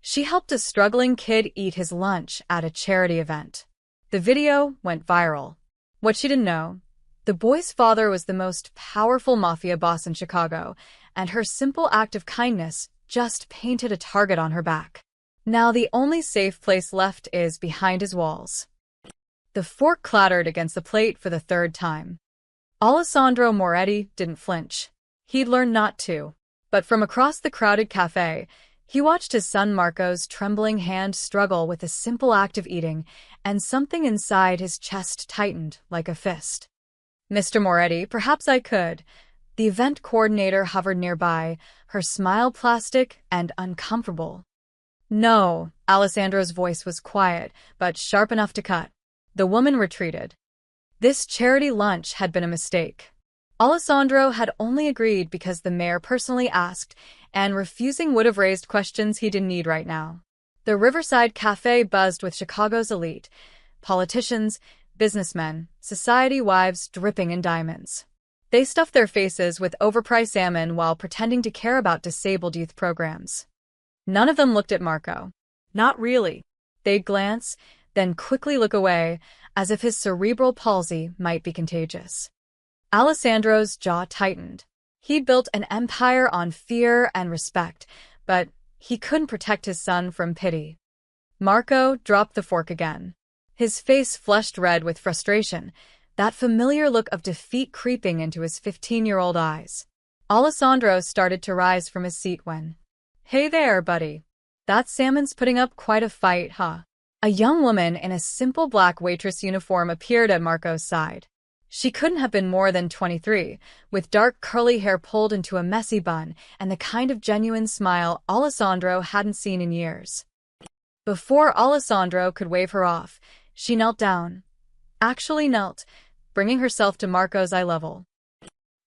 She helped a struggling kid eat his lunch at a charity event. The video went viral. What she didn't know: the boy's father was the most powerful mafia boss in Chicago, and her simple act of kindness just painted a target on her back. Now the only safe place left is behind his walls. The fork clattered against the plate for the third time. Alessandro Moretti didn't flinch. He'd learned not to. But from across the crowded cafe, he watched his son Marco's trembling hand struggle with the simple act of eating, and something inside his chest tightened like a fist. "Mr. Moretti, perhaps I could." The event coordinator hovered nearby, her smile plastic and uncomfortable. "No." Alessandro's voice was quiet, but sharp enough to cut. The woman retreated. This charity lunch had been a mistake. Alessandro had only agreed because the mayor personally asked, and refusing would have raised questions he didn't need right now. The Riverside Cafe buzzed with Chicago's elite: politicians, businessmen, society wives dripping in diamonds. They stuffed their faces with overpriced salmon while pretending to care about disabled youth programs. None of them looked at Marco. Not really. They'd glance, then quickly look away, as if his cerebral palsy might be contagious. Alessandro's jaw tightened. He'd built an empire on fear and respect, but he couldn't protect his son from pity. Marco dropped the fork again. His face flushed red with frustration, that familiar look of defeat creeping into his 15-year-old eyes. Alessandro started to rise from his seat when, "Hey there, buddy. That salmon's putting up quite a fight, huh?" A young woman in a simple black waitress uniform appeared at Marco's side. She couldn't have been more than 23, with dark curly hair pulled into a messy bun and the kind of genuine smile Alessandro hadn't seen in years. Before Alessandro could wave her off, she knelt down. Actually knelt, bringing herself to Marco's eye level.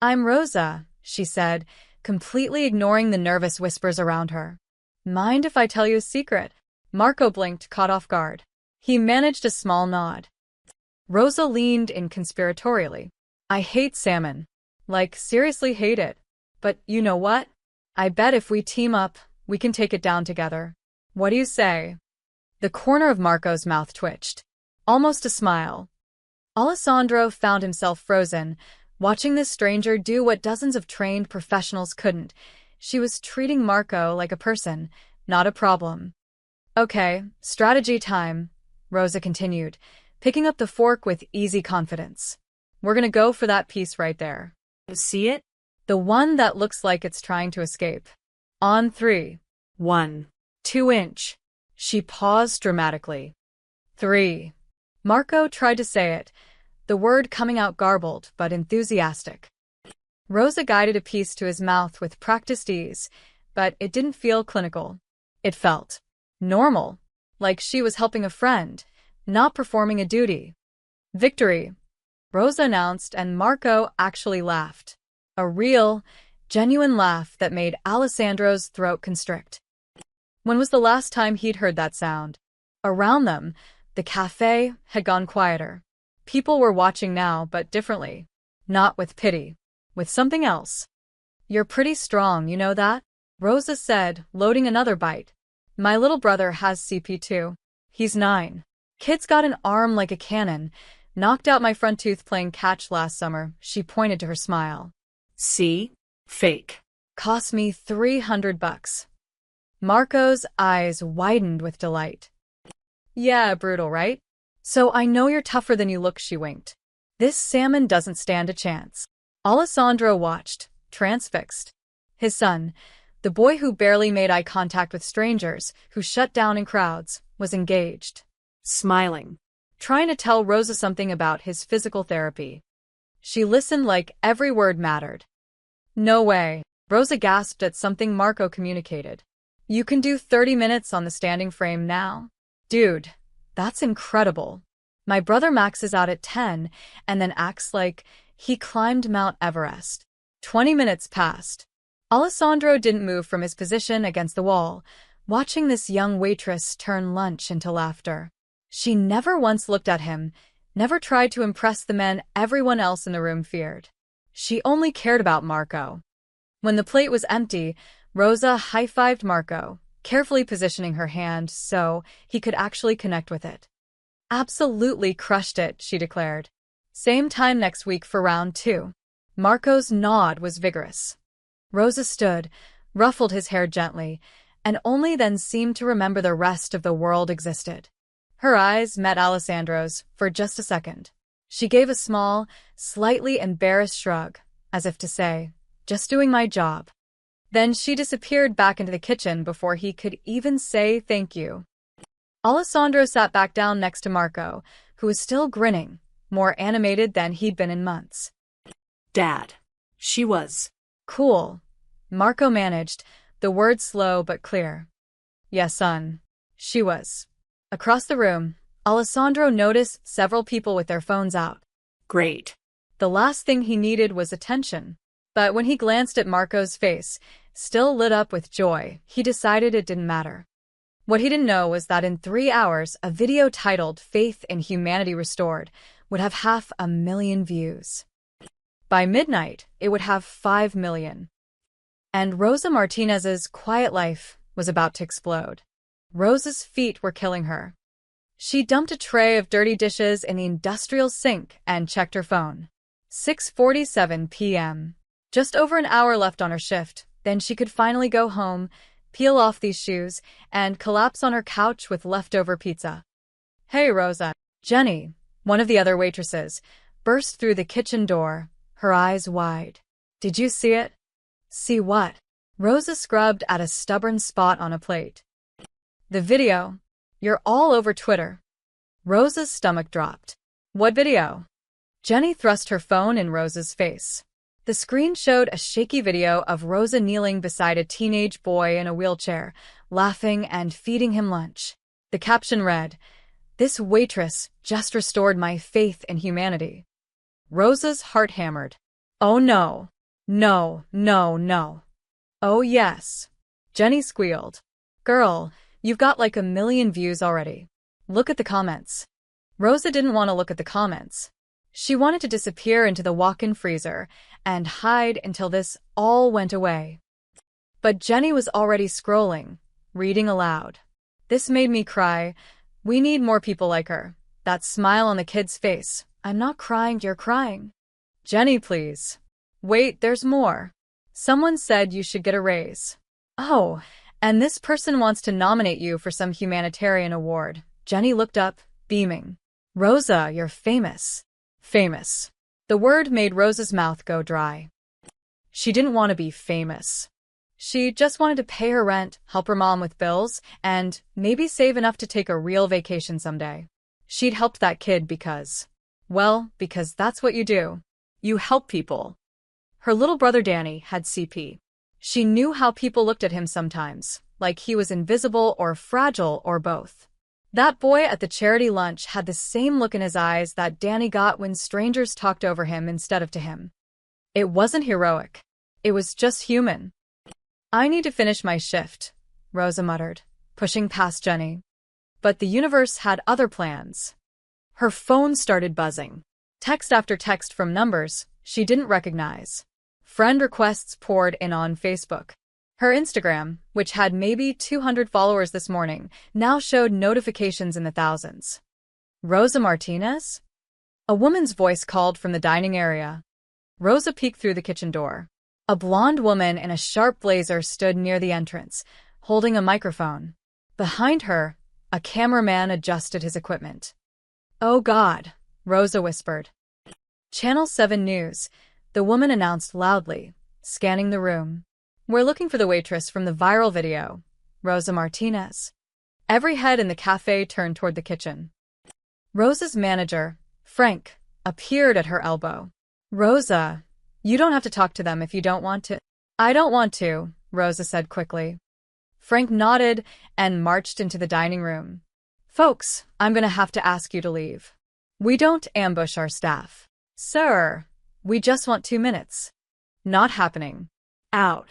"I'm Rosa," she said, completely ignoring the nervous whispers around her. "Mind if I tell you a secret?" Marco blinked, caught off guard. He managed a small nod. Rosa leaned in conspiratorially. "I hate salmon. Like, seriously hate it. But you know what? I bet if we team up, we can take it down together. What do you say?" The corner of Marco's mouth twitched. Almost a smile. Alessandro found himself frozen, watching this stranger do what dozens of trained professionals couldn't. She was treating Marco like a person, not a problem. "Okay, strategy time," Rosa continued, picking up the fork with easy confidence. "We're gonna go for that piece right there. See it? The one that looks like it's trying to escape. On 3. 1. 2-inch. She paused dramatically. 3. Marco tried to say it, the word coming out garbled but enthusiastic. Rosa guided a piece to his mouth with practiced ease, but it didn't feel clinical. It felt normal, like she was helping a friend, not performing a duty. "Victory," Rosa announced, and Marco actually laughed. A real, genuine laugh that made Alessandro's throat constrict. When was the last time he'd heard that sound? Around them, the cafe had gone quieter. People were watching now, but differently. Not with pity. With something else. "You're pretty strong, you know that?" Rosa said, loading another bite. "My little brother has CP2. He's 9. Kid's got an arm like a cannon. Knocked out my front tooth playing catch last summer." She pointed to her smile. "See? Fake. Cost me $300. Marco's eyes widened with delight. "Yeah, brutal, right? So I know you're tougher than you look," she winked. "This salmon doesn't stand a chance." Alessandro watched, transfixed. His son, the boy who barely made eye contact with strangers, who shut down in crowds, was engaged. Smiling. Trying to tell Rosa something about his physical therapy. She listened like every word mattered. "No way." Rosa gasped at something Marco communicated. "You can do 30 minutes on the standing frame now?" "Dude, that's incredible. My brother maxes out at 10 and then acts like he climbed Mount Everest." 20 minutes passed. Alessandro didn't move from his position against the wall, watching this young waitress turn lunch into laughter. She never once looked at him, never tried to impress the men everyone else in the room feared. She only cared about Marco. When the plate was empty, Rosa high-fived Marco, carefully positioning her hand so he could actually connect with it. Absolutely crushed it, she declared. Same time next week for round 2. Marco's nod was vigorous. Rosa stood, ruffled his hair gently, and only then seemed to remember the rest of the world existed. Her eyes met Alessandro's for just a second. She gave a small, slightly embarrassed shrug, as if to say, "Just doing my job." Then she disappeared back into the kitchen before he could even say thank you. Alessandro sat back down next to Marco, who was still grinning, more animated than he'd been in months. Dad, she was. Cool. Marco managed, the words slow but clear. Yes, son. She was. Across the room, Alessandro noticed several people with their phones out. Great. The last thing he needed was attention. But when he glanced at Marco's face, still lit up with joy, he decided it didn't matter. What he didn't know was that in 3 hours, a video titled "Faith in Humanity Restored" would have 500,000 views. By midnight, it would have 5 million. And Rosa Martinez's quiet life was about to explode. Rosa's feet were killing her. She dumped a tray of dirty dishes in the industrial sink and checked her phone. 6:47 p.m. Just over an hour left on her shift, then she could finally go home, peel off these shoes, and collapse on her couch with leftover pizza. Hey, Rosa. Jenny, one of the other waitresses, burst through the kitchen door, her eyes wide. Did you see it? See what? Rosa scrubbed at a stubborn spot on a plate. The video. You're all over Twitter. Rosa's stomach dropped. What video? Jenny thrust her phone in Rosa's face. The screen showed a shaky video of Rosa kneeling beside a teenage boy in a wheelchair, laughing and feeding him lunch. The caption read, "This waitress just restored my faith in humanity." Rosa's heart hammered. Oh no. No, no, no. Oh yes. Jenny squealed. Girl, you've got like 1,000,000 views already. Look at the comments. Rosa didn't want to look at the comments. She wanted to disappear into the walk-in freezer and hide until this all went away. But Jenny was already scrolling, reading aloud. This made me cry. We need more people like her. That smile on the kid's face. I'm not crying, you're crying. Jenny, please. Wait, there's more. Someone said you should get a raise. Oh, and this person wants to nominate you for some humanitarian award. Jenny looked up, beaming. Rosa, you're famous. Famous. The word made Rosa's mouth go dry. She didn't want to be famous. She just wanted to pay her rent, help her mom with bills, and maybe save enough to take a real vacation someday. She'd helped that kid because that's what you do. You help people. Her little brother Danny had CP. She knew how people looked at him sometimes, like he was invisible or fragile or both. That boy at the charity lunch had the same look in his eyes that Danny got when strangers talked over him instead of to him. It wasn't heroic. It was just human. I need to finish my shift, Rosa muttered, pushing past Jenny. But the universe had other plans. Her phone started buzzing. Text after text from numbers she didn't recognize. Friend requests poured in on Facebook. Her Instagram, which had maybe 200 followers this morning, now showed notifications in the thousands. Rosa Martinez? A woman's voice called from the dining area. Rosa peeked through the kitchen door. A blonde woman in a sharp blazer stood near the entrance, holding a microphone. Behind her, a cameraman adjusted his equipment. Oh God, Rosa whispered. Channel 7 News, the woman announced loudly, scanning the room. We're looking for the waitress from the viral video, Rosa Martinez. Every head in the cafe turned toward the kitchen. Rosa's manager, Frank, appeared at her elbow. Rosa, you don't have to talk to them if you don't want to. I don't want to, Rosa said quickly. Frank nodded and marched into the dining room. Folks, I'm going to have to ask you to leave. We don't ambush our staff. Sir, we just want 2 minutes. Not happening. Out.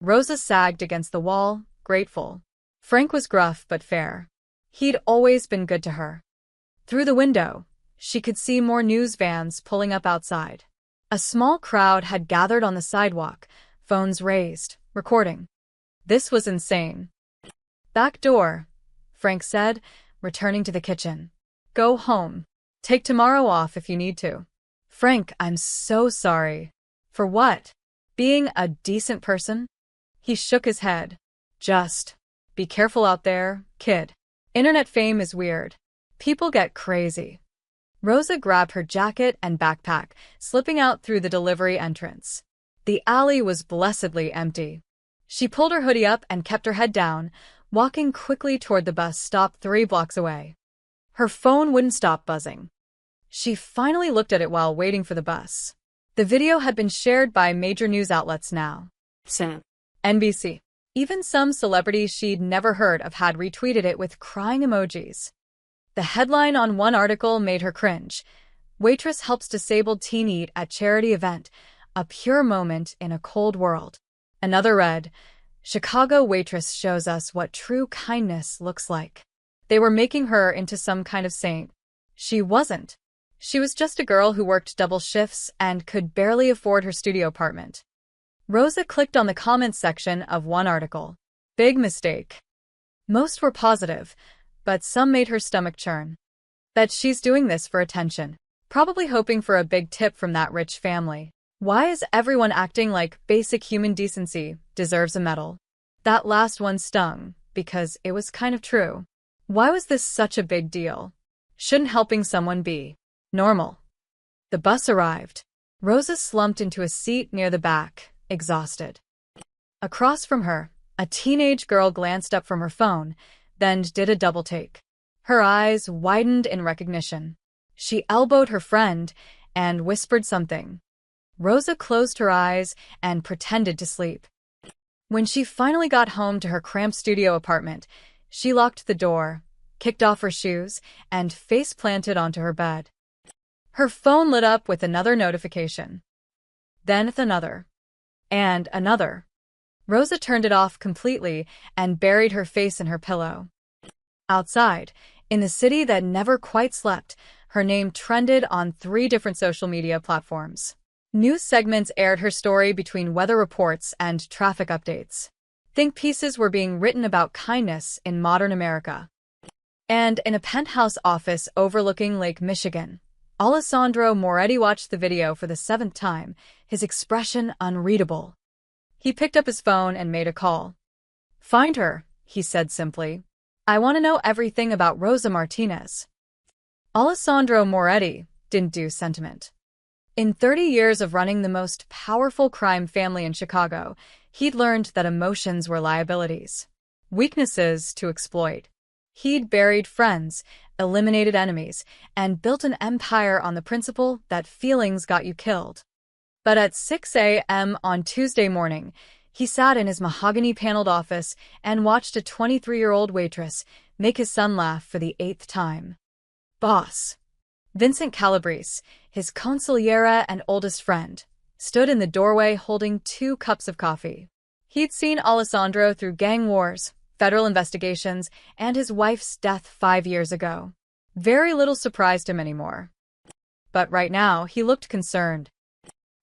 Rosa sagged against the wall, grateful. Frank was gruff but fair. He'd always been good to her. Through the window, she could see more news vans pulling up outside. A small crowd had gathered on the sidewalk, phones raised, recording. This was insane. Back door, Frank said, returning to the kitchen. Go home. Take tomorrow off if you need to. Frank, I'm so sorry. For what? Being a decent person? He shook his head. Just be careful out there, kid. Internet fame is weird. People get crazy. Rosa grabbed her jacket and backpack, slipping out through the delivery entrance. The alley was blessedly empty. She pulled her hoodie up and kept her head down, walking quickly toward the bus stop 3 blocks away. Her phone wouldn't stop buzzing. She finally looked at it while waiting for the bus. The video had been shared by major news outlets now. Sam. NBC. Even some celebrities she'd never heard of had retweeted it with crying emojis. The headline on one article made her cringe. Waitress helps disabled teen eat at charity event. A pure moment in a cold world. Another read, Chicago waitress shows us what true kindness looks like. They were making her into some kind of saint. She wasn't. She was just a girl who worked double shifts and could barely afford her studio apartment. Rosa clicked on the comments section of one article. Big mistake. Most were positive, but some made her stomach churn. Bet she's doing this for attention, probably hoping for a big tip from that rich family. Why is everyone acting like basic human decency deserves a medal? That last one stung, because it was kind of true. Why was this such a big deal? Shouldn't helping someone be normal? The bus arrived. Rosa slumped into a seat near the back, exhausted. Across from her, a teenage girl glanced up from her phone, then did a double take. Her eyes widened in recognition. She elbowed her friend and whispered something. Rosa closed her eyes and pretended to sleep. When she finally got home to her cramped studio apartment, she locked the door, kicked off her shoes, and face-planted onto her bed. Her phone lit up with another notification. Then another. And another. Rosa turned it off completely and buried her face in her pillow. Outside, in the city that never quite slept, her name trended on 3 different social media platforms. News segments aired her story between weather reports and traffic updates. Think pieces were being written about kindness in modern America. And in a penthouse office overlooking Lake Michigan, Alessandro Moretti watched the video for the 7th time, his expression unreadable. He picked up his phone and made a call. Find her, he said simply. I want to know everything about Rosa Martinez. Alessandro Moretti didn't do sentiment. In 30 years of running the most powerful crime family in Chicago, he'd learned that emotions were liabilities, weaknesses to exploit. He'd buried friends, eliminated enemies, and built an empire on the principle that feelings got you killed. But at 6 a.m. on Tuesday morning, he sat in his mahogany-paneled office and watched a 23-year-old waitress make his son laugh for the 8th time. Boss. Vincent Calabrese, his consigliere and oldest friend, stood in the doorway holding 2 cups of coffee. He'd seen Alessandro through gang wars, federal investigations, and his wife's death 5 years ago. Very little surprised him anymore. But right now, he looked concerned.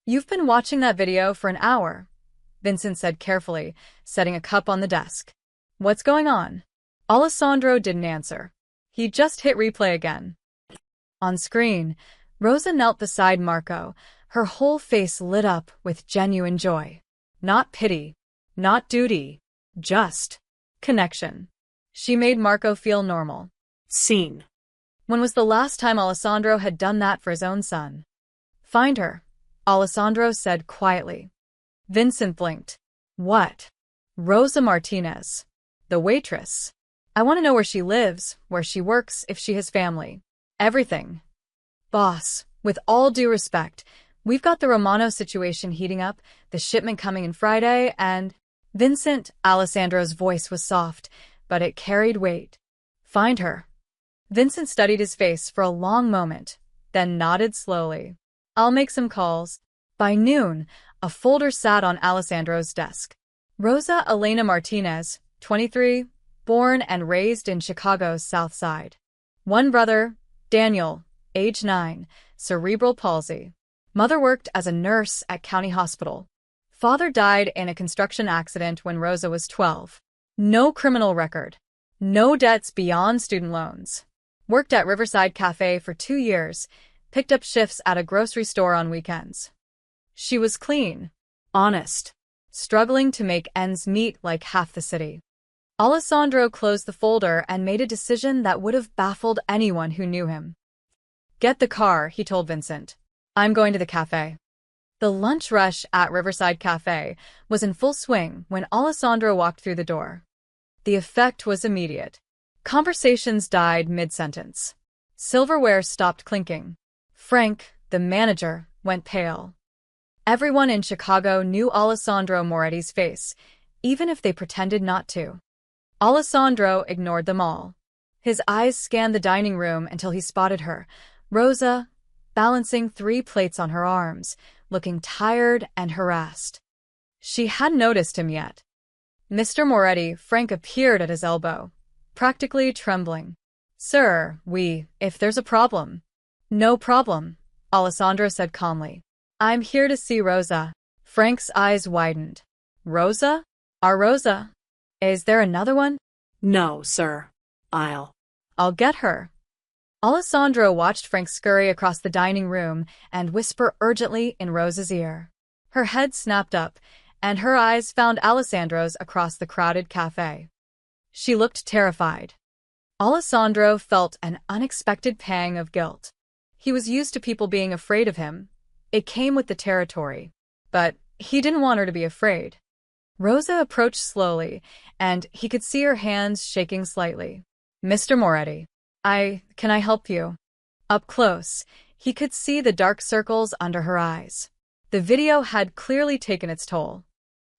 You've been watching that video for an hour, Vincent said carefully, setting a cup on the desk. What's going on? Alessandro didn't answer. He just hit replay again. On screen, Rosa knelt beside Marco, her whole face lit up with genuine joy. Not pity, not duty, just connection. She made Marco feel normal. Scene. When was the last time Alessandro had done that for his own son? Find her, Alessandro said quietly. Vincent blinked. What? Rosa Martinez. The waitress. I want to know where she lives, where she works, if she has family. Everything. Boss, with all due respect, we've got the Romano situation heating up, the shipment coming in Friday, and… Vincent, Alessandro's voice was soft, but it carried weight. Find her. Vincent studied his face for a long moment, then nodded slowly. I'll make some calls. By noon, a folder sat on Alessandro's desk. Rosa Elena Martinez, 23, born and raised in Chicago's South Side. One brother, Daniel, age 9, cerebral palsy. Mother worked as a nurse at County Hospital. Father died in a construction accident when Rosa was 12. No criminal record. No debts beyond student loans. Worked at Riverside Cafe for 2 years. Picked up shifts at a grocery store on weekends. She was clean. Honest. Struggling to make ends meet like half the city. Alessandro closed the folder and made a decision that would have baffled anyone who knew him. Get the car, he told Vincent. I'm going to the cafe. The lunch rush at Riverside Cafe was in full swing when Alessandro walked through the door. The effect was immediate. Conversations died mid-sentence. Silverware stopped clinking. Frank, the manager, went pale. Everyone in Chicago knew Alessandro Moretti's face, even if they pretended not to. Alessandro ignored them all. His eyes scanned the dining room until he spotted her, Rosa, balancing 3 plates on her arms, looking tired and harassed. She hadn't noticed him yet. Mr. Moretti, Frank appeared at his elbow, practically trembling. Sir, if there's a problem. No problem, Alessandro said calmly. I'm here to see Rosa. Frank's eyes widened. Rosa? Our Rosa? Is there another one? No, sir. I'll get her. Alessandro watched Frank scurry across the dining room and whisper urgently in Rosa's ear. Her head snapped up, and her eyes found Alessandro's across the crowded cafe. She looked terrified. Alessandro felt an unexpected pang of guilt. He was used to people being afraid of him. It came with the territory. But he didn't want her to be afraid. Rosa approached slowly, and he could see her hands shaking slightly. Mr. Moretti, can I help you? Up close, he could see the dark circles under her eyes. The video had clearly taken its toll.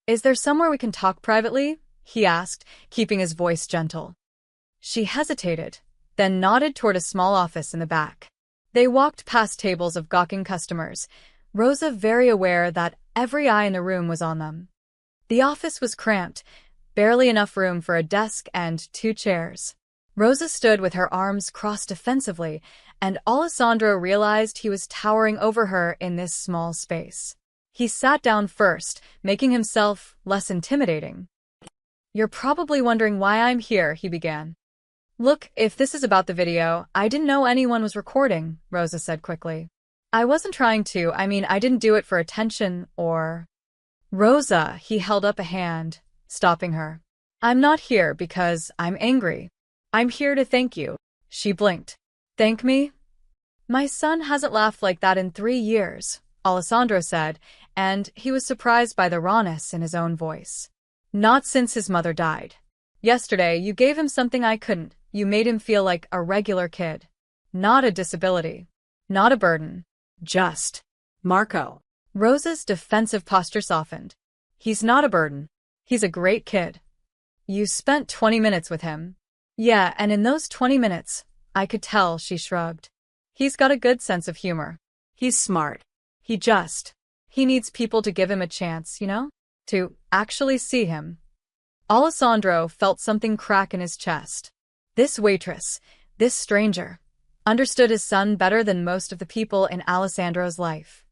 Is there somewhere we can talk privately? He asked, keeping his voice gentle. She hesitated, then nodded toward a small office in the back. They walked past tables of gawking customers, Rosa very aware that every eye in the room was on them. The office was cramped, barely enough room for a desk and 2 chairs. Rosa stood with her arms crossed defensively, and Alessandro realized he was towering over her in this small space. He sat down first, making himself less intimidating. You're probably wondering why I'm here, he began. Look, if this is about the video, I didn't know anyone was recording, Rosa said quickly. I wasn't trying to, I didn't do it for attention or... Rosa, he held up a hand, stopping her. I'm not here because I'm angry. I'm here to thank you. She blinked. Thank me? My son hasn't laughed like that in 3 years, Alessandro said, and he was surprised by the rawness in his own voice. Not since his mother died. Yesterday, you gave him something I couldn't. You made him feel like a regular kid. Not a disability. Not a burden. Just. Marco. Rosa's defensive posture softened. He's not a burden. He's a great kid. You spent 20 minutes with him. Yeah, and in those 20 minutes, I could tell, she shrugged. He's got a good sense of humor. He's smart. He needs people to give him a chance, to actually see him. Alessandro felt something crack in his chest. This waitress, this stranger, understood his son better than most of the people in Alessandro's life.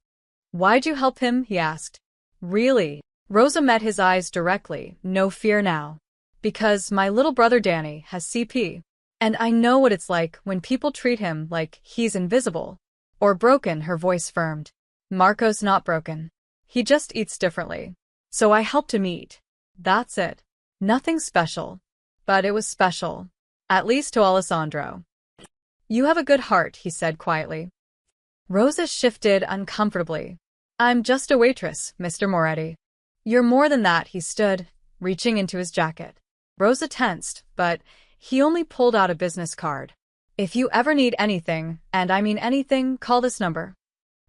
Why'd you help him? He asked. Really? Rosa met his eyes directly, no fear now. Because my little brother Danny has CP. And I know what it's like when people treat him like he's invisible. Or broken, her voice firmed. Marco's not broken. He just eats differently. So I helped him eat. That's it. Nothing special. But it was special. At least to Alessandro. You have a good heart, he said quietly. Rosa shifted uncomfortably. I'm just a waitress, Mr. Moretti. You're more than that, he stood, reaching into his jacket. Rosa tensed, but he only pulled out a business card. If you ever need anything, and I mean anything, call this number.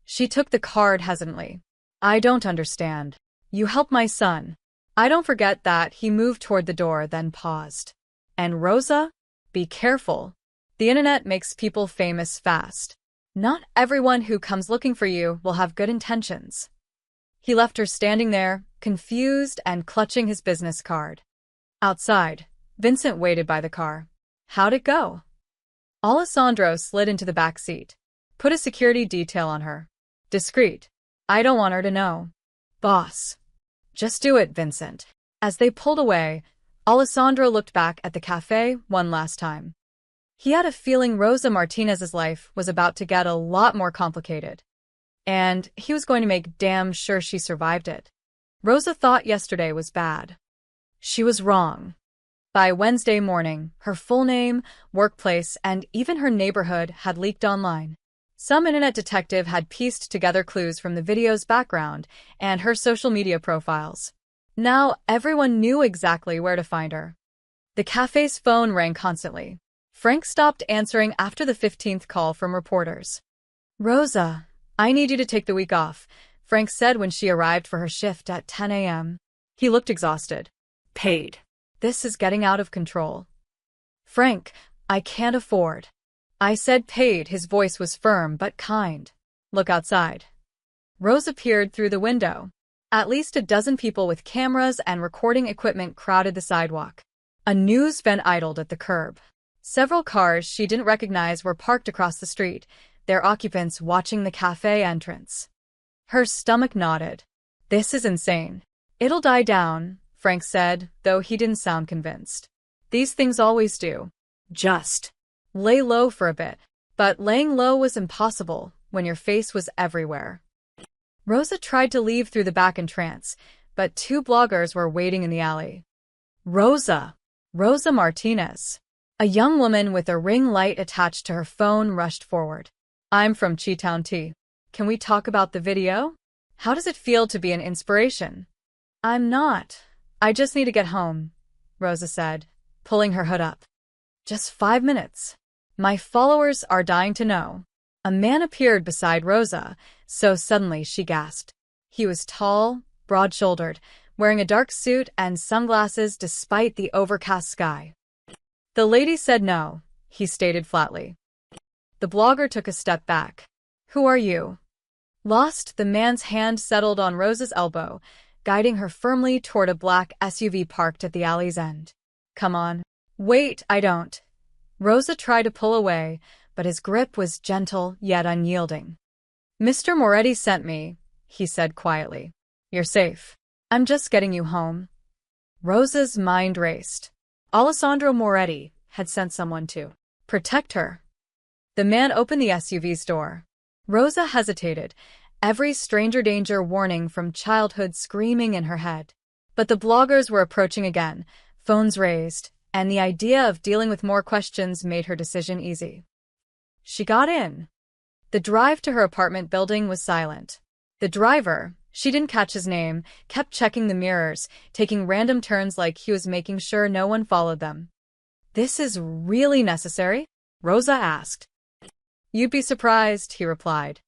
She took the card hesitantly. I don't understand. You helped my son. I don't forget that. He moved toward the door, then paused. And Rosa? Be careful. The internet makes people famous fast. Not everyone who comes looking for you will have good intentions. He left her standing there, confused and clutching his business card. Outside, Vincent waited by the car. How'd it go? Alessandro slid into the back seat. Put a security detail on her. Discreet. I don't want her to know. Boss. Just do it, Vincent. As they pulled away, Alessandro looked back at the cafe one last time. He had a feeling Rosa Martinez's life was about to get a lot more complicated. And he was going to make damn sure she survived it. Rosa thought yesterday was bad. She was wrong. By Wednesday morning, her full name, workplace, and even her neighborhood had leaked online. Some internet detective had pieced together clues from the video's background and her social media profiles. Now everyone knew exactly where to find her. The cafe's phone rang constantly. Frank stopped answering after the 15th call from reporters. "Rosa, I need you to take the week off," Frank said when she arrived for her shift at 10 a.m. He looked exhausted. Paid. "This is getting out of control." "Frank, I can't afford." "I said paid." His voice was firm but kind. "Look outside." Rosa peered through the window. At least a dozen people with cameras and recording equipment crowded the sidewalk. A news van idled at the curb. Several cars she didn't recognize were parked across the street, their occupants watching the cafe entrance. Her stomach knotted. "This is insane." "It'll die down," Frank said, though he didn't sound convinced. "These things always do. Just lay low for a bit." But laying low was impossible when your face was everywhere. Rosa tried to leave through the back entrance, but two bloggers were waiting in the alley. Rosa Martinez. A young woman with a ring light attached to her phone rushed forward. "I'm from Chi-Town Tea. Can we talk about the video? How does it feel to be an inspiration?" "I'm not. I just need to get home," Rosa said, pulling her hood up. "Just 5 minutes. My followers are dying to know." A man appeared beside Rosa, so suddenly she gasped. He was tall, broad-shouldered, wearing a dark suit and sunglasses despite the overcast sky. "The lady said no," he stated flatly. The blogger took a step back. "Who are you?" Lost, the man's hand settled on Rosa's elbow, guiding her firmly toward a black SUV parked at the alley's end. "Come on." "Wait, I don't." Rosa tried to pull away, but his grip was gentle yet unyielding. "Mr. Moretti sent me," he said quietly. "You're safe. I'm just getting you home." Rosa's mind raced. Alessandro Moretti had sent someone to protect her. The man opened the SUV's door. Rosa hesitated, every stranger danger warning from childhood screaming in her head. But the bloggers were approaching again, phones raised, and the idea of dealing with more questions made her decision easy. She got in. The drive to her apartment building was silent. The driver, she didn't catch his name, kept checking the mirrors, taking random turns like he was making sure no one followed them. "This is really necessary?" Rosa asked. "You'd be surprised," he replied.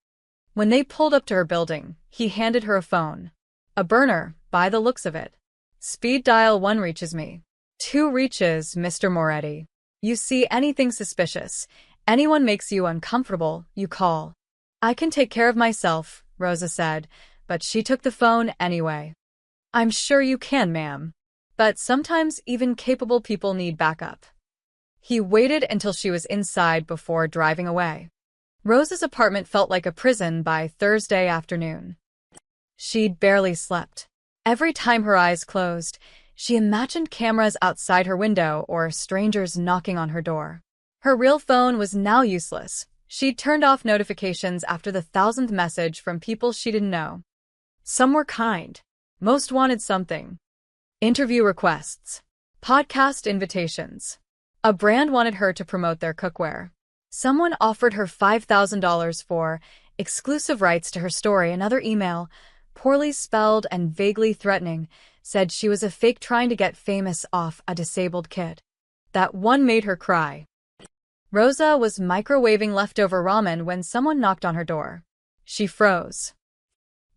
When they pulled up to her building, he handed her a phone. "A burner, by the looks of it. Speed dial 1 reaches me." "2 reaches, Mr. Moretti. You see anything suspicious, anyone makes you uncomfortable, you call." "I can take care of myself," Rosa said, but she took the phone anyway. "I'm sure you can, ma'am. But sometimes even capable people need backup." He waited until she was inside before driving away. Rosa's apartment felt like a prison by Thursday afternoon. She'd barely slept. Every time her eyes closed, she imagined cameras outside her window or strangers knocking on her door. Her real phone was now useless. She'd turned off notifications after the 1,000th message from people she didn't know. Some were kind. Most wanted something. Interview requests. Podcast invitations. A brand wanted her to promote their cookware. Someone offered her $5,000 for exclusive rights to her story. Another email, poorly spelled and vaguely threatening, said she was a fake trying to get famous off a disabled kid. That one made her cry. Rosa was microwaving leftover ramen when someone knocked on her door. She froze.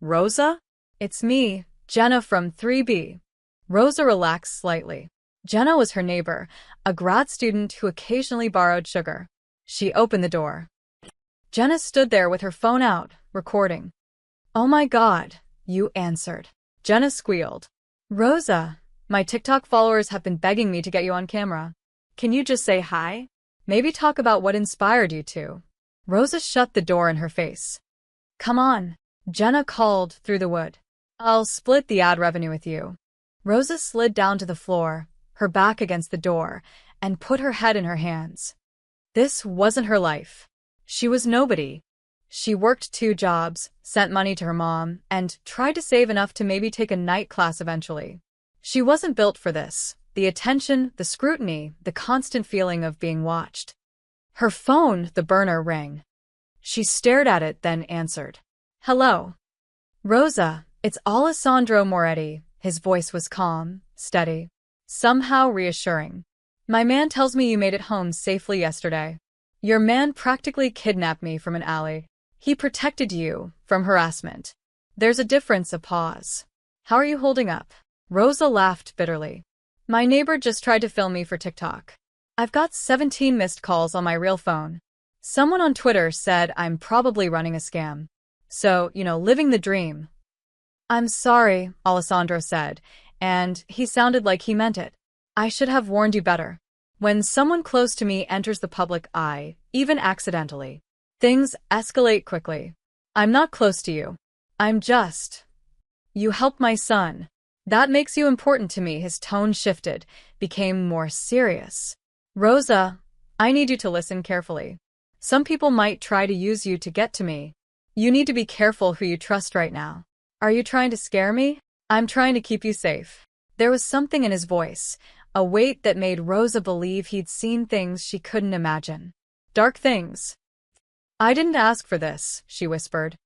"Rosa?" "It's me, Jenna from 3B. Rosa relaxed slightly. Jenna was her neighbor, a grad student who occasionally borrowed sugar. She opened the door. Jenna stood there with her phone out, recording. "Oh my God," you answered. Jenna squealed. "Rosa, my TikTok followers have been begging me to get you on camera. Can you just say hi? Maybe talk about what inspired you to." Rosa shut the door in her face. "Come on," Jenna called through the wood. "I'll split the ad revenue with you." Rosa slid down to the floor, her back against the door, and put her head in her hands. This wasn't her life. She was nobody. She worked 2 jobs, sent money to her mom, and tried to save enough to maybe take a night class eventually. She wasn't built for this. The attention, the scrutiny, the constant feeling of being watched. Her phone, the burner, rang. She stared at it, then answered. Hello. Rosa, it's Alessandro Moretti. His voice was calm, steady, somehow reassuring. My man tells me you made it home safely yesterday. Your man practically kidnapped me from an alley. He protected you from harassment. There's a difference, a pause. How are you holding up? Rosa laughed bitterly. My neighbor just tried to film me for TikTok. I've got 17 missed calls on my real phone. Someone on Twitter said I'm probably running a scam. So, living the dream. I'm sorry, Alessandro said, and he sounded like he meant it. I should have warned you better. When someone close to me enters the public eye, even accidentally, things escalate quickly. I'm not close to you. I'm just. You helped my son. That makes you important to me. His tone shifted, became more serious. Rosa, I need you to listen carefully. Some people might try to use you to get to me. You need to be careful who you trust right now. Are you trying to scare me? I'm trying to keep you safe. There was something in his voice, a weight that made Rosa believe he'd seen things she couldn't imagine. Dark things. I didn't ask for this, she whispered.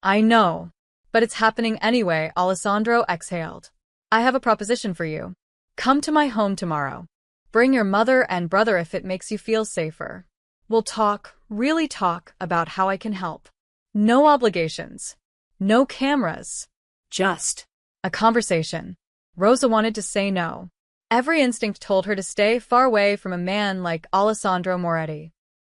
I know. But it's happening anyway, Alessandro exhaled. I have a proposition for you. Come to my home tomorrow. Bring your mother and brother if it makes you feel safer. We'll talk, really talk, about how I can help. No obligations. No cameras. Just a conversation. Rosa wanted to say no. Every instinct told her to stay far away from a man like Alessandro Moretti.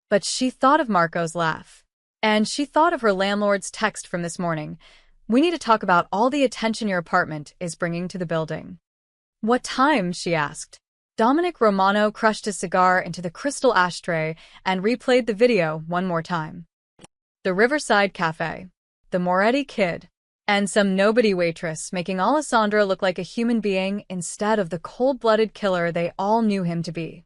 But she thought of Marco's laugh. And she thought of her landlord's text from this morning. We need to talk about all the attention your apartment is bringing to the building. What time? She asked. Dominic Romano crushed his cigar into the crystal ashtray and replayed the video one more time. The Riverside Cafe. The Moretti kid. And some nobody waitress making Alessandro look like a human being instead of the cold-blooded killer they all knew him to be.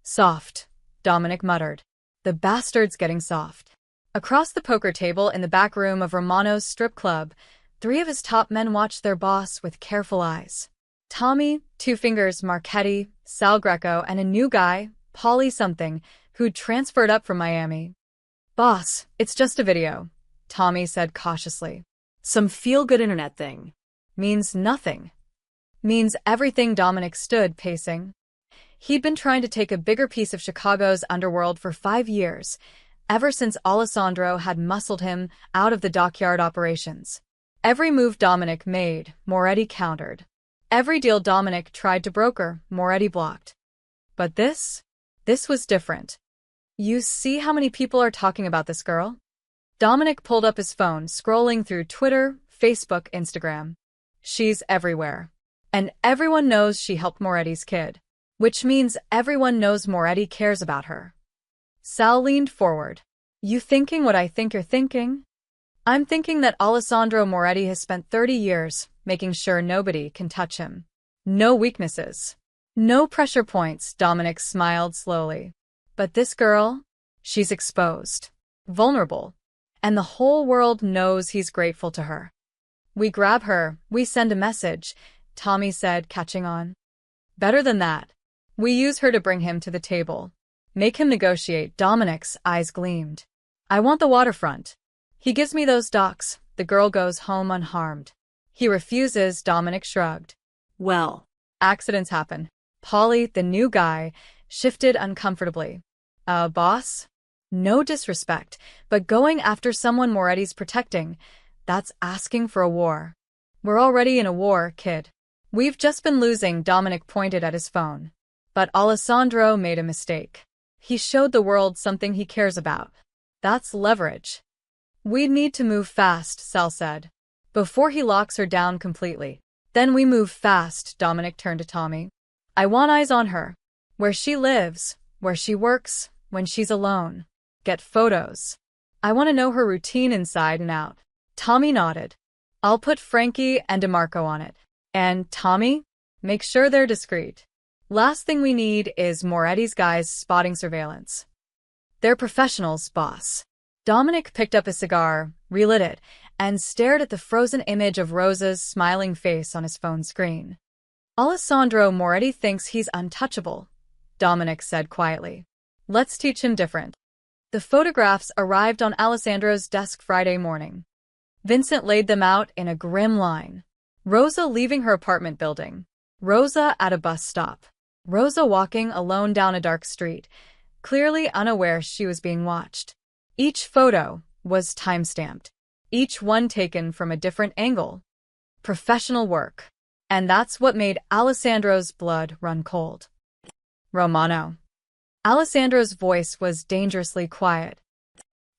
Soft, Dominic muttered. The bastard's getting soft. Across the poker table in the back room of Romano's strip club, 3 of his top men watched their boss with careful eyes. Tommy, Two Fingers Marchetti, Sal Greco, and a new guy, Paulie something, who'd transferred up from Miami. Boss, it's just a video, Tommy said cautiously. some feel-good internet thing. Means nothing. Means everything. Dominic stood, pacing. He'd been trying to take a bigger piece of Chicago's underworld for 5 years, ever since Alessandro had muscled him out of the dockyard operations. Every move Dominic made, Moretti countered. Every deal Dominic tried to broker, Moretti blocked. But this was different. You see how many people are talking about this girl? Dominic pulled up his phone, scrolling through Twitter, Facebook, Instagram. She's everywhere. And everyone knows she helped Moretti's kid. Which means everyone knows Moretti cares about her. Sal leaned forward. You thinking what I think you're thinking? I'm thinking that Alessandro Moretti has spent 30 years making sure nobody can touch him. No weaknesses. No pressure points, Dominic smiled slowly. But this girl? She's exposed. Vulnerable. And the whole world knows he's grateful to her. We grab her, we send a message, Tommy said, catching on. Better than that. We use her to bring him to the table. Make him negotiate. Dominic's eyes gleamed. I want the waterfront. He gives me those docks. The girl goes home unharmed. He refuses. Dominic shrugged. Well, accidents happen. Paulie, the new guy, shifted uncomfortably. Boss? No disrespect, but going after someone Moretti's protecting, that's asking for a war. We're already in a war, kid. We've just been losing. Dominic pointed at his phone. But Alessandro made a mistake. He showed the world something he cares about. That's leverage. We need to move fast, Sal said. Before he locks her down completely. Then we move fast. Dominic turned to Tommy. I want eyes on her. Where she lives, where she works, when she's alone. Get photos. I want to know her routine inside and out. Tommy nodded. I'll put Frankie and DeMarco on it. And, Tommy, make sure they're discreet. Last thing we need is Moretti's guys spotting surveillance. They're professionals, boss. Dominic picked up a cigar, relit it, and stared at the frozen image of Rosa's smiling face on his phone screen. Alessandro Moretti thinks he's untouchable, Dominic said quietly. Let's teach him different. The photographs arrived on Alessandro's desk Friday morning. Vincent laid them out in a grim line. Rosa leaving her apartment building. Rosa at a bus stop. Rosa walking alone down a dark street, clearly unaware she was being watched. Each photo was time-stamped, each one taken from a different angle. Professional work. And that's what made Alessandro's blood run cold. Romano. Alessandro's voice was dangerously quiet.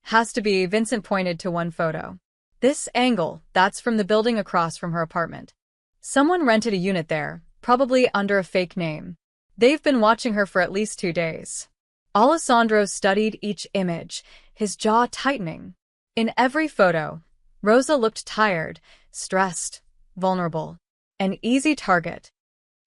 Has to be, Vincent pointed to one photo. This angle, that's from the building across from her apartment. Someone rented a unit there, probably under a fake name. They've been watching her for at least 2 days. Alessandro studied each image, his jaw tightening. In every photo, Rosa looked tired, stressed, vulnerable. An easy target.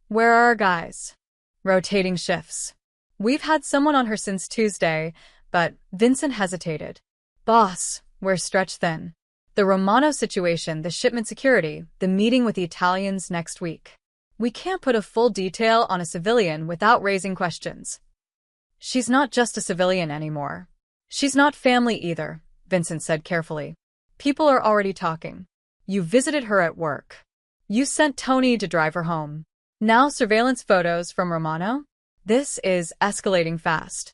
Where are our guys? Rotating shifts. We've had someone on her since Tuesday, but Vincent hesitated. Boss, we're stretched thin. The Romano situation, the shipment security, the meeting with the Italians next week. We can't put a full detail on a civilian without raising questions. She's not just a civilian anymore. She's not family either, Vincent said carefully. People are already talking. You visited her at work. You sent Tony to drive her home. Now surveillance photos from Romano? This is escalating fast.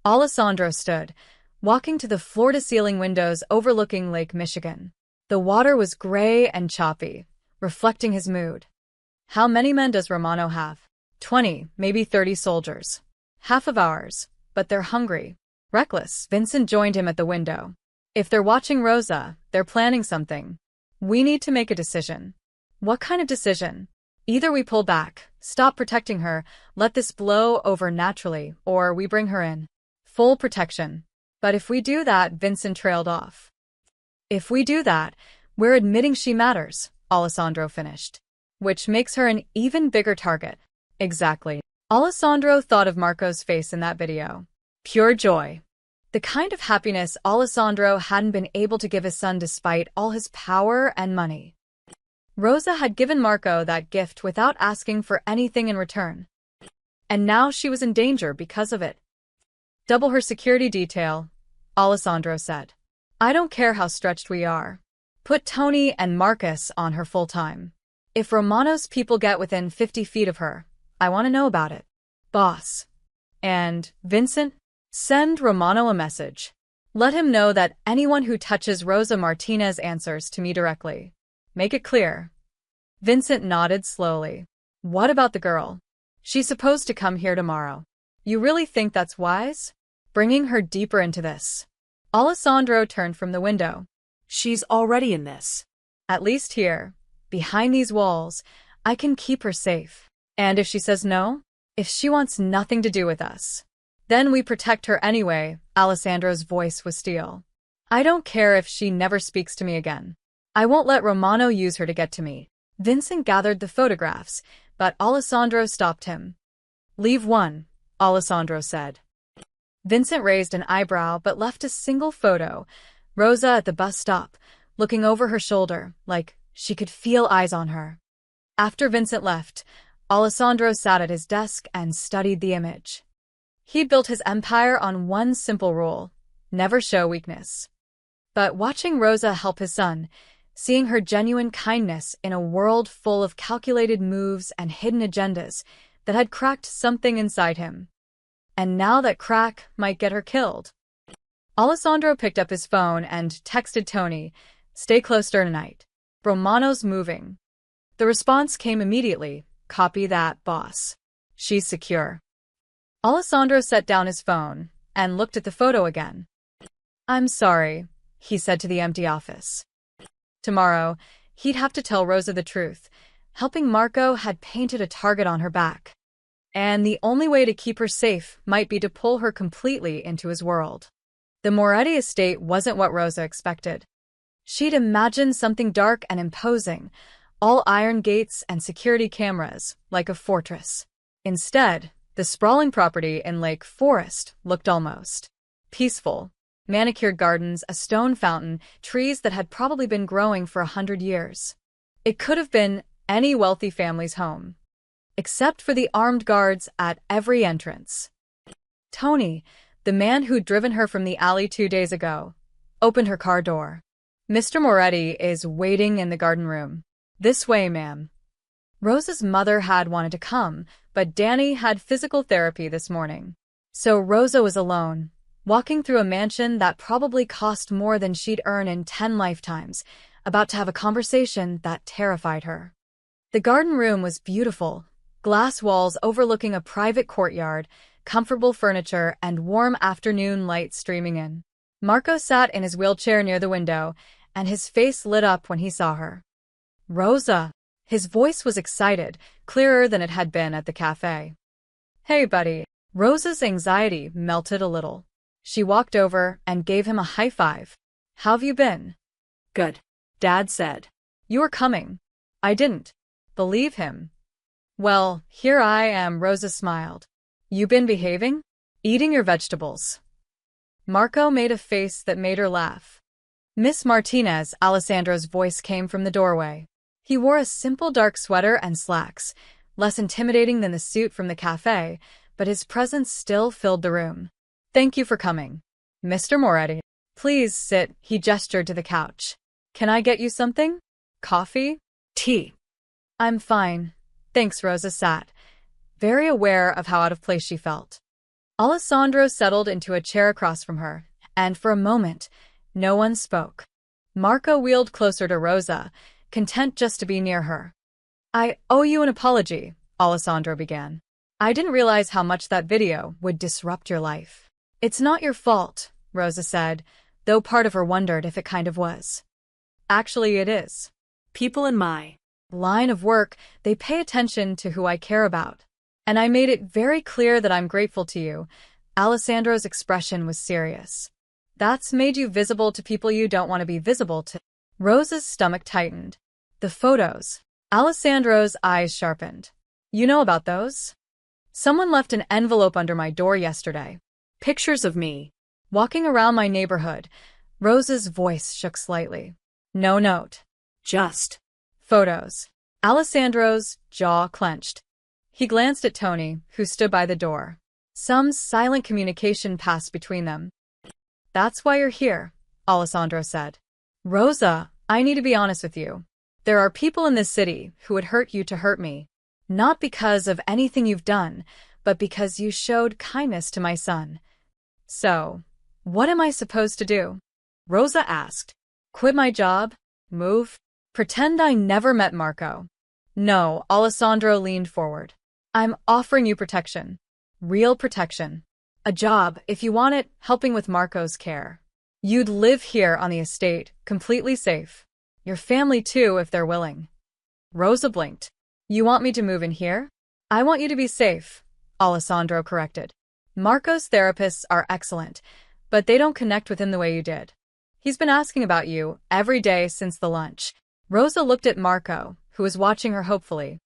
Alessandro stood, walking to the floor-to-ceiling windows overlooking Lake Michigan. The water was gray and choppy, reflecting his mood. How many men does Romano have? 20, maybe 30 soldiers. Half of ours, but they're hungry. Reckless, Vincent joined him at the window. If they're watching Rosa, they're planning something. We need to make a decision. What kind of decision? Either we pull back, stop protecting her, let this blow over naturally, or we bring her in. Full protection. But if we do that, Vincent trailed off. If we do that, we're admitting she matters, Alessandro finished. Which makes her an even bigger target. Exactly. Alessandro thought of Marco's face in that video. Pure joy. The kind of happiness Alessandro hadn't been able to give his son despite all his power and money. Rosa had given Marco that gift without asking for anything in return. And now she was in danger because of it. Double her security detail, Alessandro said. I don't care how stretched we are. Put Tony and Marcus on her full-time. If Romano's people get within 50 feet of her, I want to know about it. Boss. And, Vincent, send Romano a message. Let him know that anyone who touches Rosa Martinez answers to me directly. Make it clear. Vincent nodded slowly. What about the girl? She's supposed to come here tomorrow. You really think that's wise? Bringing her deeper into this. Alessandro turned from the window. She's already in this. At least here, behind these walls, I can keep her safe. And if she says no? If she wants nothing to do with us? Then we protect her anyway, Alessandro's voice was steel. I don't care if she never speaks to me again. I won't let Romano use her to get to me. Vincent gathered the photographs, but Alessandro stopped him. Leave one, Alessandro said. Vincent raised an eyebrow but left a single photo, Rosa at the bus stop, looking over her shoulder, like she could feel eyes on her. After Vincent left, Alessandro sat at his desk and studied the image. He'd built his empire on one simple rule: never show weakness. But watching Rosa help his son, seeing her genuine kindness in a world full of calculated moves and hidden agendas that had cracked something inside him. And now that crack might get her killed. Alessandro picked up his phone and texted Tony, "Stay close tonight. Romano's moving." The response came immediately, "Copy that, boss. She's secure." Alessandro set down his phone and looked at the photo again. "I'm sorry," he said to the empty office. Tomorrow, he'd have to tell Rosa the truth. Helping Marco had painted a target on her back. And the only way to keep her safe might be to pull her completely into his world. The Moretti estate wasn't what Rosa expected. She'd imagined something dark and imposing, all iron gates and security cameras, like a fortress. Instead, the sprawling property in Lake Forest looked almost peaceful. Manicured gardens, a stone fountain, trees that had probably been growing for 100 years. It could have been any wealthy family's home, except for the armed guards at every entrance. Tony, the man who'd driven her from the alley 2 days ago, opened her car door. "Mr. Moretti is waiting in the garden room. This way, ma'am." Rosa's mother had wanted to come, but Danny had physical therapy this morning. So Rosa was alone, walking through a mansion that probably cost more than she'd earn in 10 lifetimes, about to have a conversation that terrified her. The garden room was beautiful, glass walls overlooking a private courtyard, comfortable furniture, and warm afternoon light streaming in. Marco sat in his wheelchair near the window, and his face lit up when he saw her. "Rosa!" His voice was excited, clearer than it had been at the cafe. "Hey, buddy." Rosa's anxiety melted a little. She walked over and gave him a high five. "How've you been?" Good, Dad said. "You were coming." I didn't believe him. "Well, here I am," Rosa smiled. "You been behaving? Eating your vegetables?" Marco made a face that made her laugh. "Miss Martinez," Alessandro's voice came from the doorway. He wore a simple dark sweater and slacks, less intimidating than the suit from the cafe, but his presence still filled the room. "Thank you for coming. Mr. Moretti, please sit." He gestured to the couch. "Can I get you something? Coffee? Tea. I'm fine. Thanks." Rosa sat, very aware of how out of place she felt. Alessandro settled into a chair across from her, and for a moment, no one spoke. Marco wheeled closer to Rosa, content just to be near her. "I owe you an apology," Alessandro began. "I didn't realize how much that video would disrupt your life." "It's not your fault," Rosa said, though part of her wondered if it kind of was. "Actually, it is. People in my line of work, they pay attention to who I care about. And I made it very clear that I'm grateful to you." Alessandro's expression was serious. "That's made you visible to people you don't want to be visible to." Rosa's stomach tightened. "The photos." Alessandro's eyes sharpened. "You know about those? Someone left an envelope under my door yesterday. Pictures of me walking around my neighborhood." Rosa's voice shook slightly. "No note. Just photos." Alessandro's jaw clenched. He glanced at Tony, who stood by the door. Some silent communication passed between them. "That's why you're here," Alessandro said. "Rosa, I need to be honest with you. There are people in this city who would hurt you to hurt me. Not because of anything you've done, but because you showed kindness to my son. So, what am I supposed to do?" Rosa asked. "Quit my job? Move? Pretend I never met Marco?" "No," Alessandro leaned forward. "I'm offering you protection. Real protection. A job, if you want it, helping with Marco's care. You'd live here on the estate, completely safe. Your family too, if they're willing." Rosa blinked. "You want me to move in here?" "I want you to be safe," Alessandro corrected. "Marco's therapists are excellent, but they don't connect with him the way you did. He's been asking about you every day since the lunch." Rosa looked at Marco, who was watching her hopefully.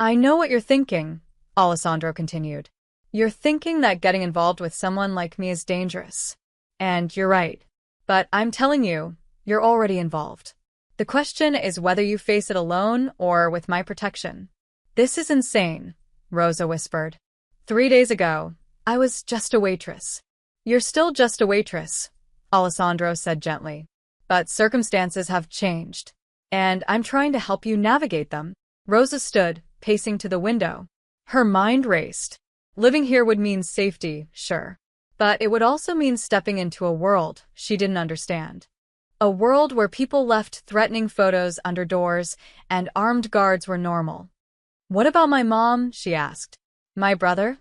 "I know what you're thinking," Alessandro continued. "You're thinking that getting involved with someone like me is dangerous. And you're right. But I'm telling you, you're already involved. The question is whether you face it alone or with my protection." "This is insane," Rosa whispered. 3 days ago, I was just a waitress." "You're still just a waitress," Alessandro said gently. "But circumstances have changed. And I'm trying to help you navigate them." Rosa stood, pacing to the window. Her mind raced. Living here would mean safety, sure. But it would also mean stepping into a world she didn't understand. A world where people left threatening photos under doors and armed guards were normal. "What about my mom?" she asked. "My brother?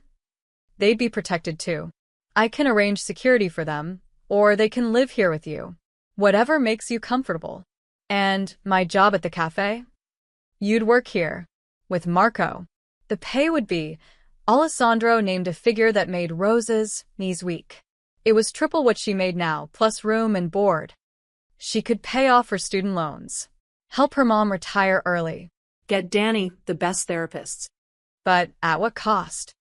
They'd be protected too. I can arrange security for them, or they can live here with you. Whatever makes you comfortable. And my job at the cafe? You'd work here. With Marco. The pay would be..." Alessandro named a figure that made Rosa's knees weak. It was triple what she made now, plus room and board. She could pay off her student loans, help her mom retire early, get Danny the best therapists. but at what cost?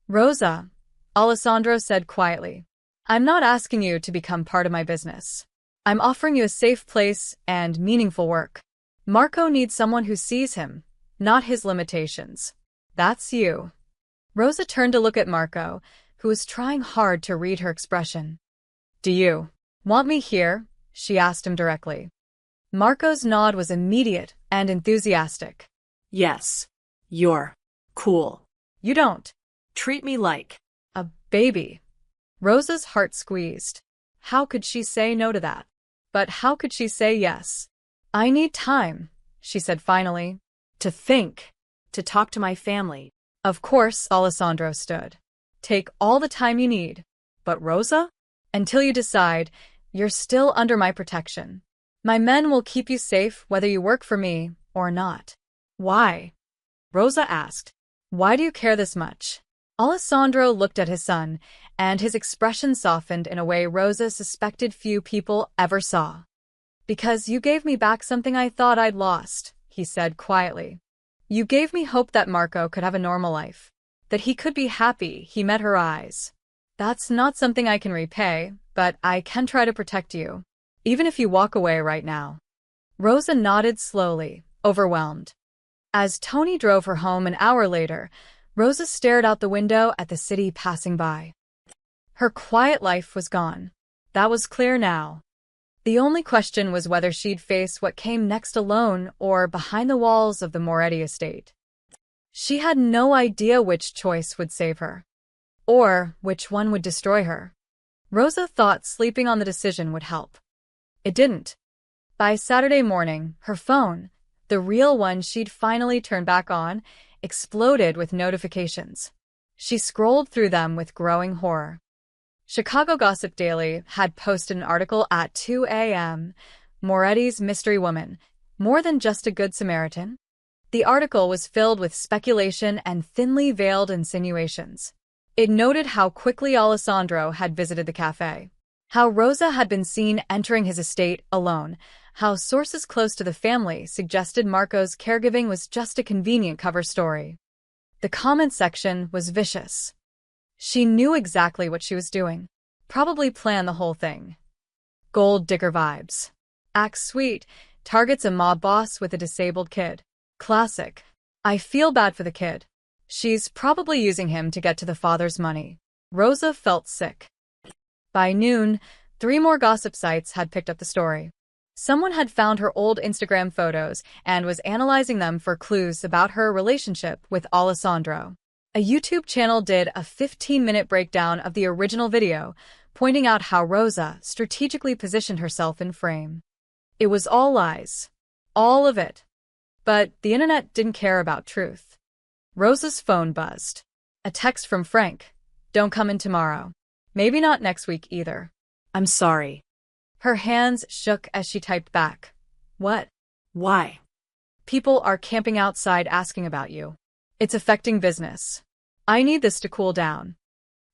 Rosa, Alessandro said quietly, I'm not asking you to become part of my business. I'm offering you a safe place and meaningful work. Marco needs someone who sees him, not his limitations. That's you. Rosa turned to look at Marco, who was trying hard to read her expression. Do you want me here? She asked him directly. Marco's nod was immediate and enthusiastic. Yes. You're cool. You don't Treat me like a baby. Rosa's heart squeezed. How could she say no to that? But how could she say yes? I need time, she said finally. to think, to talk to my family. Of course, Alessandro stood. Take all the time you need. But Rosa? Until you decide, you're still under my protection. My men will keep you safe whether you work for me or not. Why? Rosa asked. Why do you care this much? Alessandro looked at his son, and his expression softened in a way Rosa suspected few people ever saw. Because you gave me back something I thought I'd lost, he said quietly. You gave me hope that Marco could have a normal life, that he could be happy. He met her eyes. That's not something I can repay, but I can try to protect you, even if you walk away right now. Rosa nodded slowly, overwhelmed. As Tony drove her home an hour later, Rosa stared out the window at the city passing by. Her quiet life was gone. That was clear now. The only question was whether she'd face what came next alone or behind the walls of the Moretti estate. She had no idea which choice would save her, or which one would destroy her. Rosa thought sleeping on the decision would help. It didn't. By Saturday morning, her phone, the real one she'd finally turned back on, exploded with notifications. She scrolled through them with growing horror. Chicago Gossip Daily had posted an article at 2 a.m. Moretti's mystery woman, more than just a good Samaritan. The article was filled with speculation and thinly veiled insinuations. It noted how quickly Alessandro had visited the cafe, how Rosa had been seen entering his estate alone, how sources close to the family suggested Marco's caregiving was just a convenient cover story. The comment section was vicious. She knew exactly what she was doing. Probably planned the whole thing. Gold digger vibes. Acts sweet, targets a mob boss with a disabled kid. Classic. I feel bad for the kid. She's probably using him to get to the father's money. Rosa felt sick. By noon, 3 more gossip sites had picked up the story. Someone had found her old Instagram photos and was analyzing them for clues about her relationship with Alessandro. A YouTube channel did a 15-minute breakdown of the original video, pointing out how Rosa strategically positioned herself in frame. It was all lies. All of it. But the internet didn't care about truth. Rosa's phone buzzed. A text from Frank. Don't come in tomorrow. Maybe not next week either. I'm sorry. Her hands shook as she typed back. What? Why? People are camping outside asking about you. It's affecting business. I need this to cool down.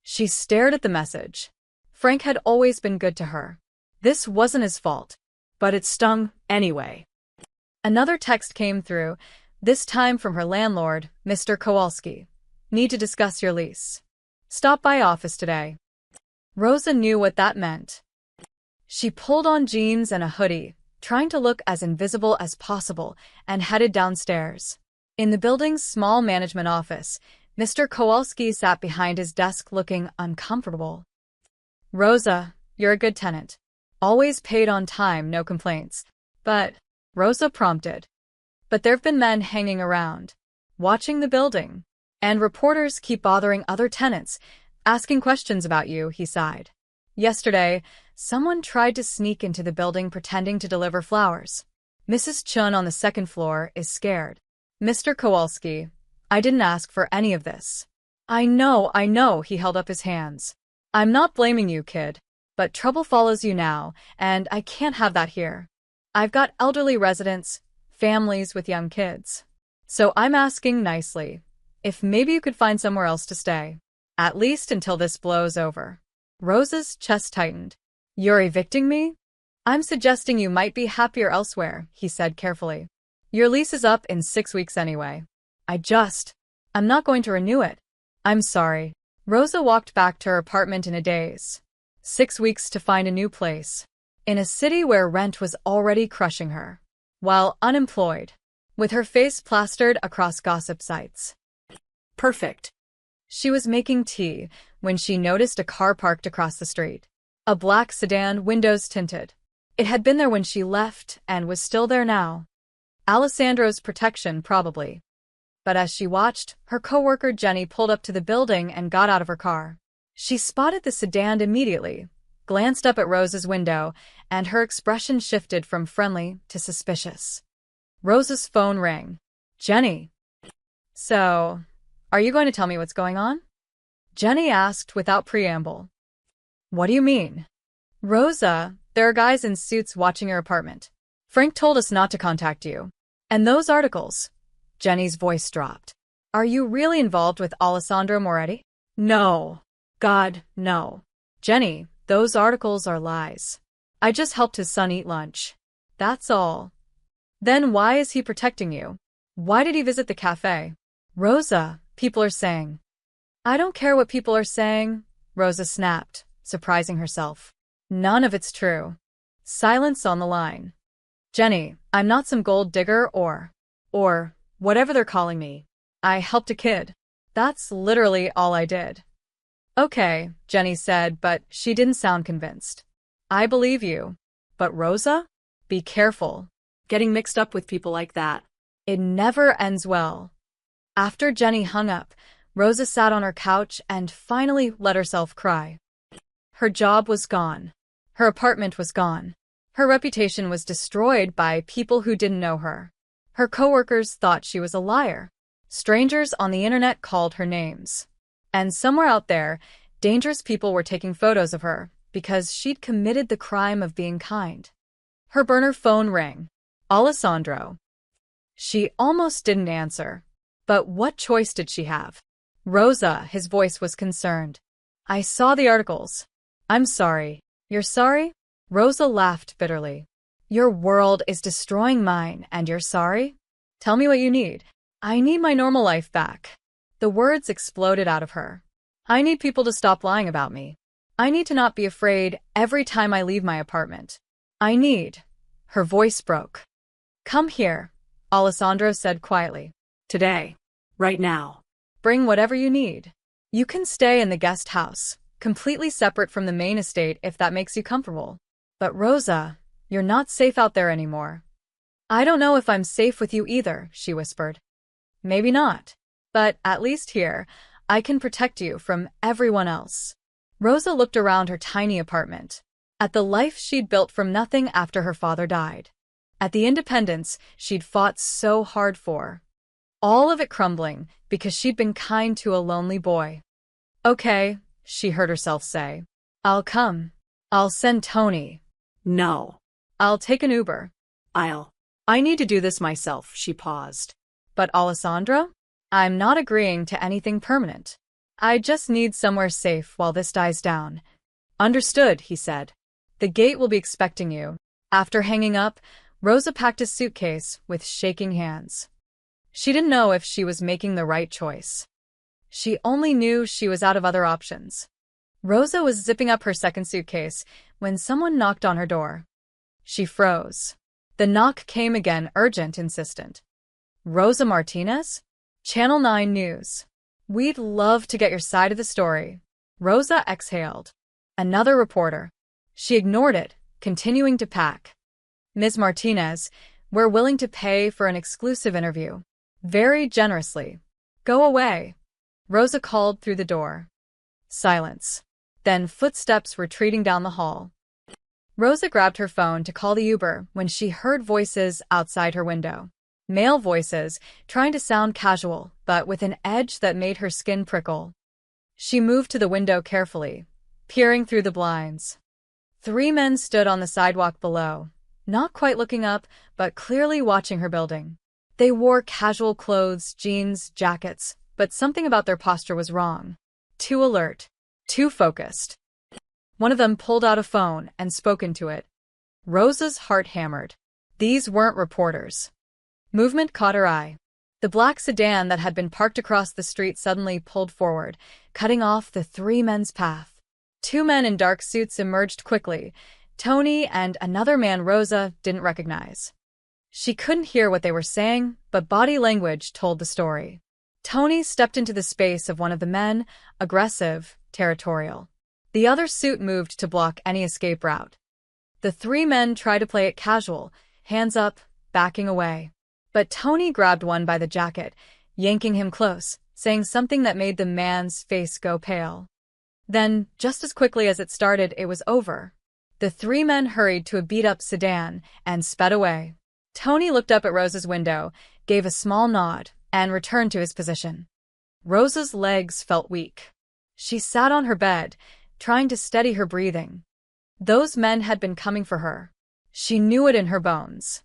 She stared at the message. Frank had always been good to her. This wasn't his fault, but it stung anyway. Another text came through, this time from her landlord, Mr. Kowalski. Need to discuss your lease. Stop by office today. Rosa knew what that meant. She pulled on jeans and a hoodie, trying to look as invisible as possible, and headed downstairs. In the building's small management office, Mr. Kowalski sat behind his desk looking uncomfortable. Rosa, you're a good tenant. Always paid on time, no complaints. But, Rosa prompted. But there've been men hanging around, watching the building. And reporters keep bothering other tenants, asking questions about you, he sighed. Yesterday, someone tried to sneak into the building pretending to deliver flowers. Mrs. Chun on the second floor is scared. Mr. Kowalski, I didn't ask for any of this. I know, he held up his hands. I'm not blaming you, kid, but trouble follows you now, and I can't have that here. I've got elderly residents, families with young kids. So I'm asking nicely, if maybe you could find somewhere else to stay, at least until this blows over. Rosa's chest tightened. You're evicting me? I'm suggesting you might be happier elsewhere, he said carefully. Your lease is up in 6 weeks anyway. I'm not going to renew it. I'm sorry. Rosa walked back to her apartment in a daze. 6 weeks to find a new place. In a city where rent was already crushing her. While unemployed. With her face plastered across gossip sites. Perfect. She was making tea when she noticed a car parked across the street. A black sedan, windows tinted. It had been there when she left and was still there now. Alessandro's protection, probably. But as she watched, her coworker Jenny pulled up to the building and got out of her car. She spotted the sedan immediately, glanced up at Rosa's window, and her expression shifted from friendly to suspicious. Rosa's phone rang. Jenny. So, are you going to tell me what's going on? Jenny asked without preamble. What do you mean? Rosa, there are guys in suits watching your apartment. Frank told us not to contact you. And those articles. Jenny's voice dropped. Are you really involved with Alessandro Moretti? No. God, no. Jenny, those articles are lies. I just helped his son eat lunch. That's all. Then why is he protecting you? Why did he visit the cafe? Rosa, people are saying. I don't care what people are saying, Rosa snapped, surprising herself. None of it's true. Silence on the line. Jenny, I'm not some gold digger or whatever they're calling me. I helped a kid. That's literally all I did. Okay, Jenny said, but she didn't sound convinced. I believe you. But Rosa? Be careful. Getting mixed up with people like that. It never ends well. After Jenny hung up, Rosa sat on her couch and finally let herself cry. Her job was gone. Her apartment was gone. Her reputation was destroyed by people who didn't know her. Her coworkers thought she was a liar. Strangers on the internet called her names. And somewhere out there, dangerous people were taking photos of her because she'd committed the crime of being kind. Her burner phone rang. Alessandro. She almost didn't answer. But what choice did she have? Rosa, his voice was concerned. I saw the articles. I'm sorry. You're sorry? Rosa laughed bitterly. Your world is destroying mine, and you're sorry? Tell me what you need. I need my normal life back. The words exploded out of her. I need people to stop lying about me. I need to not be afraid every time I leave my apartment. I need. Her voice broke. Come here, Alessandro said quietly. Today. Right now. Bring whatever you need. You can stay in the guest house, completely separate from the main estate if that makes you comfortable. But Rosa, you're not safe out there anymore. I don't know if I'm safe with you either, she whispered. Maybe not. But at least here, I can protect you from everyone else. Rosa looked around her tiny apartment, at the life she'd built from nothing after her father died, at the independence she'd fought so hard for. All of it crumbling because she'd been kind to a lonely boy. Okay, she heard herself say. I'll come. I'll send Tony. No. I'll take an Uber. I need to do this myself, she paused. But Alessandro? I'm not agreeing to anything permanent. I just need somewhere safe while this dies down. Understood, he said. The gate will be expecting you. After hanging up, Rosa packed a suitcase with shaking hands. She didn't know if she was making the right choice. She only knew she was out of other options. Rosa was zipping up her second suitcase when someone knocked on her door. She froze. The knock came again, urgent, insistent. Rosa Martinez? Channel 9 News. We'd love to get your side of the story. Rosa exhaled. Another reporter. She ignored it, continuing to pack. Ms. Martinez, we're willing to pay for an exclusive interview. Very generously. Go away. Rosa called through the door. Silence. Then footsteps retreating down the hall. Rosa grabbed her phone to call the Uber when she heard voices outside her window. Male voices, trying to sound casual, but with an edge that made her skin prickle. She moved to the window carefully, peering through the blinds. 3 men stood on the sidewalk below, not quite looking up, but clearly watching her building. They wore casual clothes, jeans, jackets, but something about their posture was wrong. Too alert. Too focused. One of them pulled out a phone and spoke into it. Rosa's heart hammered. These weren't reporters. Movement caught her eye. The black sedan that had been parked across the street suddenly pulled forward, cutting off the three men's path. Two men in dark suits emerged quickly. Tony and another man Rosa didn't recognize. She couldn't hear what they were saying, but body language told the story. Tony stepped into the space of one of the men, aggressive, territorial. The other suit moved to block any escape route. The three men tried to play it casual, hands up, backing away. But Tony grabbed one by the jacket, yanking him close, saying something that made the man's face go pale. Then, just as quickly as it started, it was over. The three men hurried to a beat-up sedan and sped away. Tony looked up at Rosa's window, gave a small nod, and returned to his position. Rosa's legs felt weak. She sat on her bed, trying to steady her breathing. Those men had been coming for her. She knew it in her bones.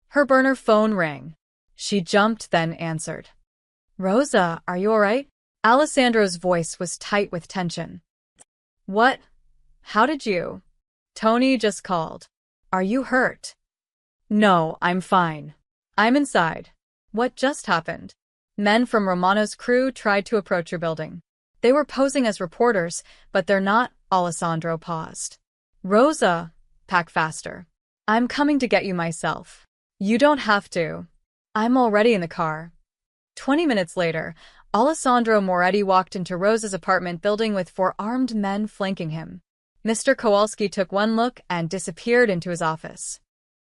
Her burner phone rang. She jumped, then answered. "Rosa, are you all right?" Alessandro's voice was tight with tension. "What? How did you?" Tony just called. "Are you hurt?" "No, I'm fine. I'm inside." "What just happened?" Men from Romano's crew tried to approach your building. They were posing as reporters, but they're not. Alessandro paused. "Rosa, pack faster. I'm coming to get you myself." "You don't have to. I'm already in the car." 20 minutes later, Alessandro Moretti walked into Rosa's apartment building with four armed men flanking him. Mr. Kowalski took one look and disappeared into his office.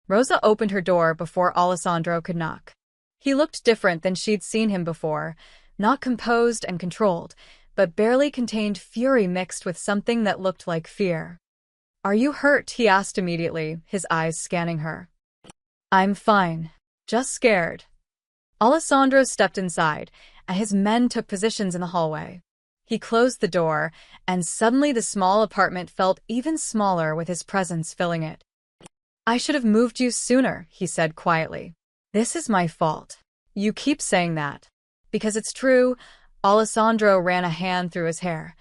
Rosa opened her door before Alessandro could knock. He looked different than she'd seen him before, not composed and controlled, but barely contained fury mixed with something that looked like fear. "Are you hurt?" he asked immediately, his eyes scanning her. "I'm fine. Just scared." Alessandro stepped inside, and his men took positions in the hallway. He closed the door, and suddenly the small apartment felt even smaller with his presence filling it. "I should have moved you sooner," he said quietly. "This is my fault." "You keep saying that." "Because it's true." Alessandro ran a hand through his hair.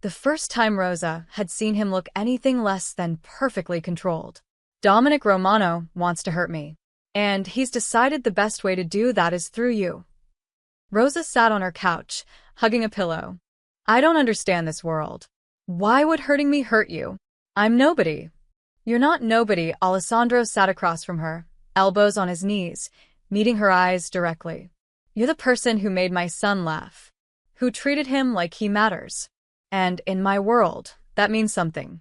The first time Rosa had seen him look anything less than perfectly controlled. "Dominic Romano wants to hurt me. And he's decided the best way to do that is through you." Rosa sat on her couch, hugging a pillow. "I don't understand this world. Why would hurting me hurt you? I'm nobody." "You're not nobody." Alessandro sat across from her, elbows on his knees, meeting her eyes directly. "You're the person who made my son laugh, who treated him like he matters. And in my world, that means something.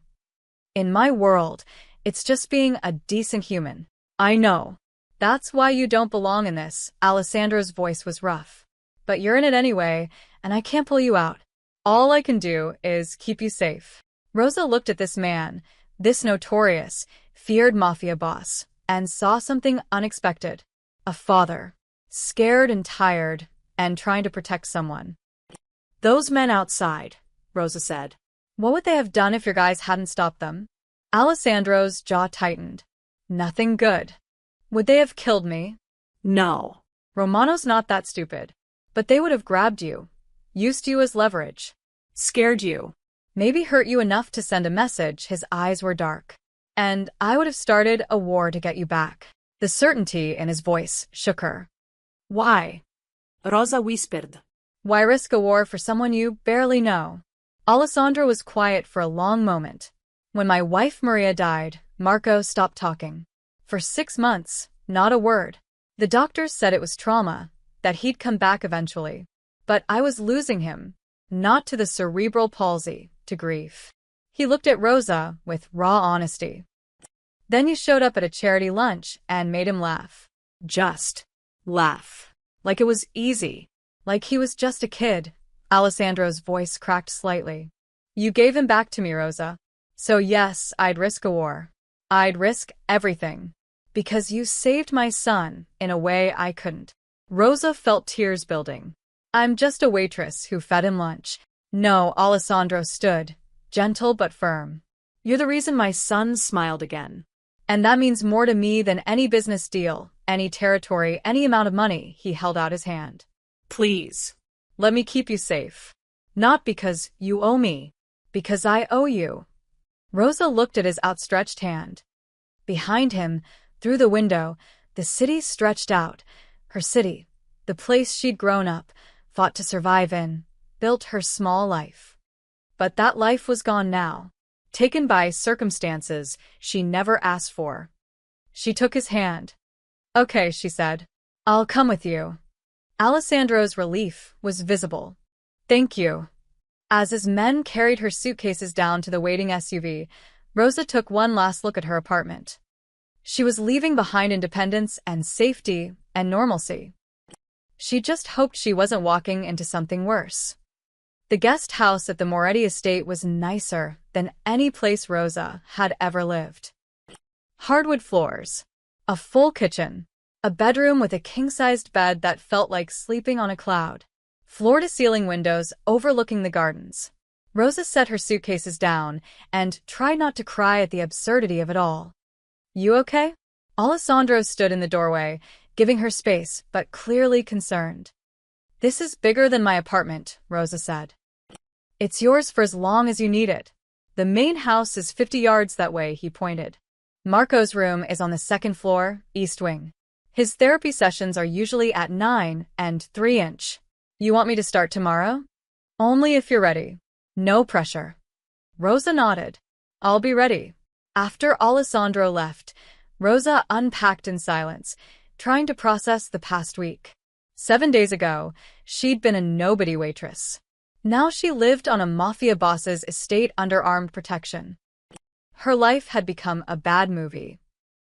In my world, it's just being a decent human." "I know. That's why you don't belong in this." Alessandro's voice was rough. "But you're in it anyway, and I can't pull you out. All I can do is keep you safe." Rosa looked at this man, this notorious, feared mafia boss, and saw something unexpected. A father, scared and tired, and trying to protect someone. "Those men outside," Rosa said. "What would they have done if your guys hadn't stopped them?" Alessandro's jaw tightened. "Nothing good." "Would they have killed me?" "No." "Romano's not that stupid. But they would have grabbed you, used you as leverage. "Scared you." "Maybe hurt you enough to send a message." His eyes were dark. "And I would have started a war to get you back." The certainty in his voice shook her. "Why?" Rosa whispered. "Why risk a war for someone you barely know?" Alessandro was quiet for a long moment. "When my wife Maria died, Marco stopped talking. For 6 months, not a word. The doctors said it was trauma, that he'd come back eventually. But I was losing him, not to the cerebral palsy, to grief." He looked at Rosa with raw honesty. "Then you showed up at a charity lunch and made him laugh." "Just laugh. Like it was easy. Like he was just a kid." Alessandro's voice cracked slightly. "You gave him back to me, Rosa. So yes, I'd risk a war. I'd risk everything. Because you saved my son in a way I couldn't." Rosa felt tears building. "I'm just a waitress who fed him lunch." "No." Alessandro stood, gentle but firm. "You're the reason my son smiled again. And that means more to me than any business deal, any territory, any amount of money." He held out his hand. "Please. Let me keep you safe. Not because you owe me. Because I owe you." Rosa looked at his outstretched hand. Behind him, through the window, the city stretched out. Her city, the place she'd grown up, fought to survive in, built her small life. But that life was gone now, taken by circumstances she never asked for. She took his hand. "Okay," she said. "I'll come with you." Alessandro's relief was visible. "Thank you." As his men carried her suitcases down to the waiting SUV, Rosa took one last look at her apartment. She was leaving behind independence and safety and normalcy. She just hoped she wasn't walking into something worse. The guest house at the Moretti estate was nicer than any place Rosa had ever lived. Hardwood floors, a full kitchen, a bedroom with a king-sized bed that felt like sleeping on a cloud, floor-to-ceiling windows overlooking the gardens. Rosa set her suitcases down and tried not to cry at the absurdity of it all. "You okay?" Alessandro stood in the doorway, giving her space, but clearly concerned. "This is bigger than my apartment," Rosa said. "It's yours for as long as you need it. The main house is 50 yards that way," he pointed. "Marco's room is on the second floor, east wing. His therapy sessions are usually at 9 and 3". "You want me to start tomorrow?" "Only if you're ready. No pressure." Rosa nodded. "I'll be ready." After Alessandro left, Rosa unpacked in silence, trying to process the past week. 7 days ago, she'd been a nobody waitress. Now she lived on a mafia boss's estate under armed protection. Her life had become a bad movie.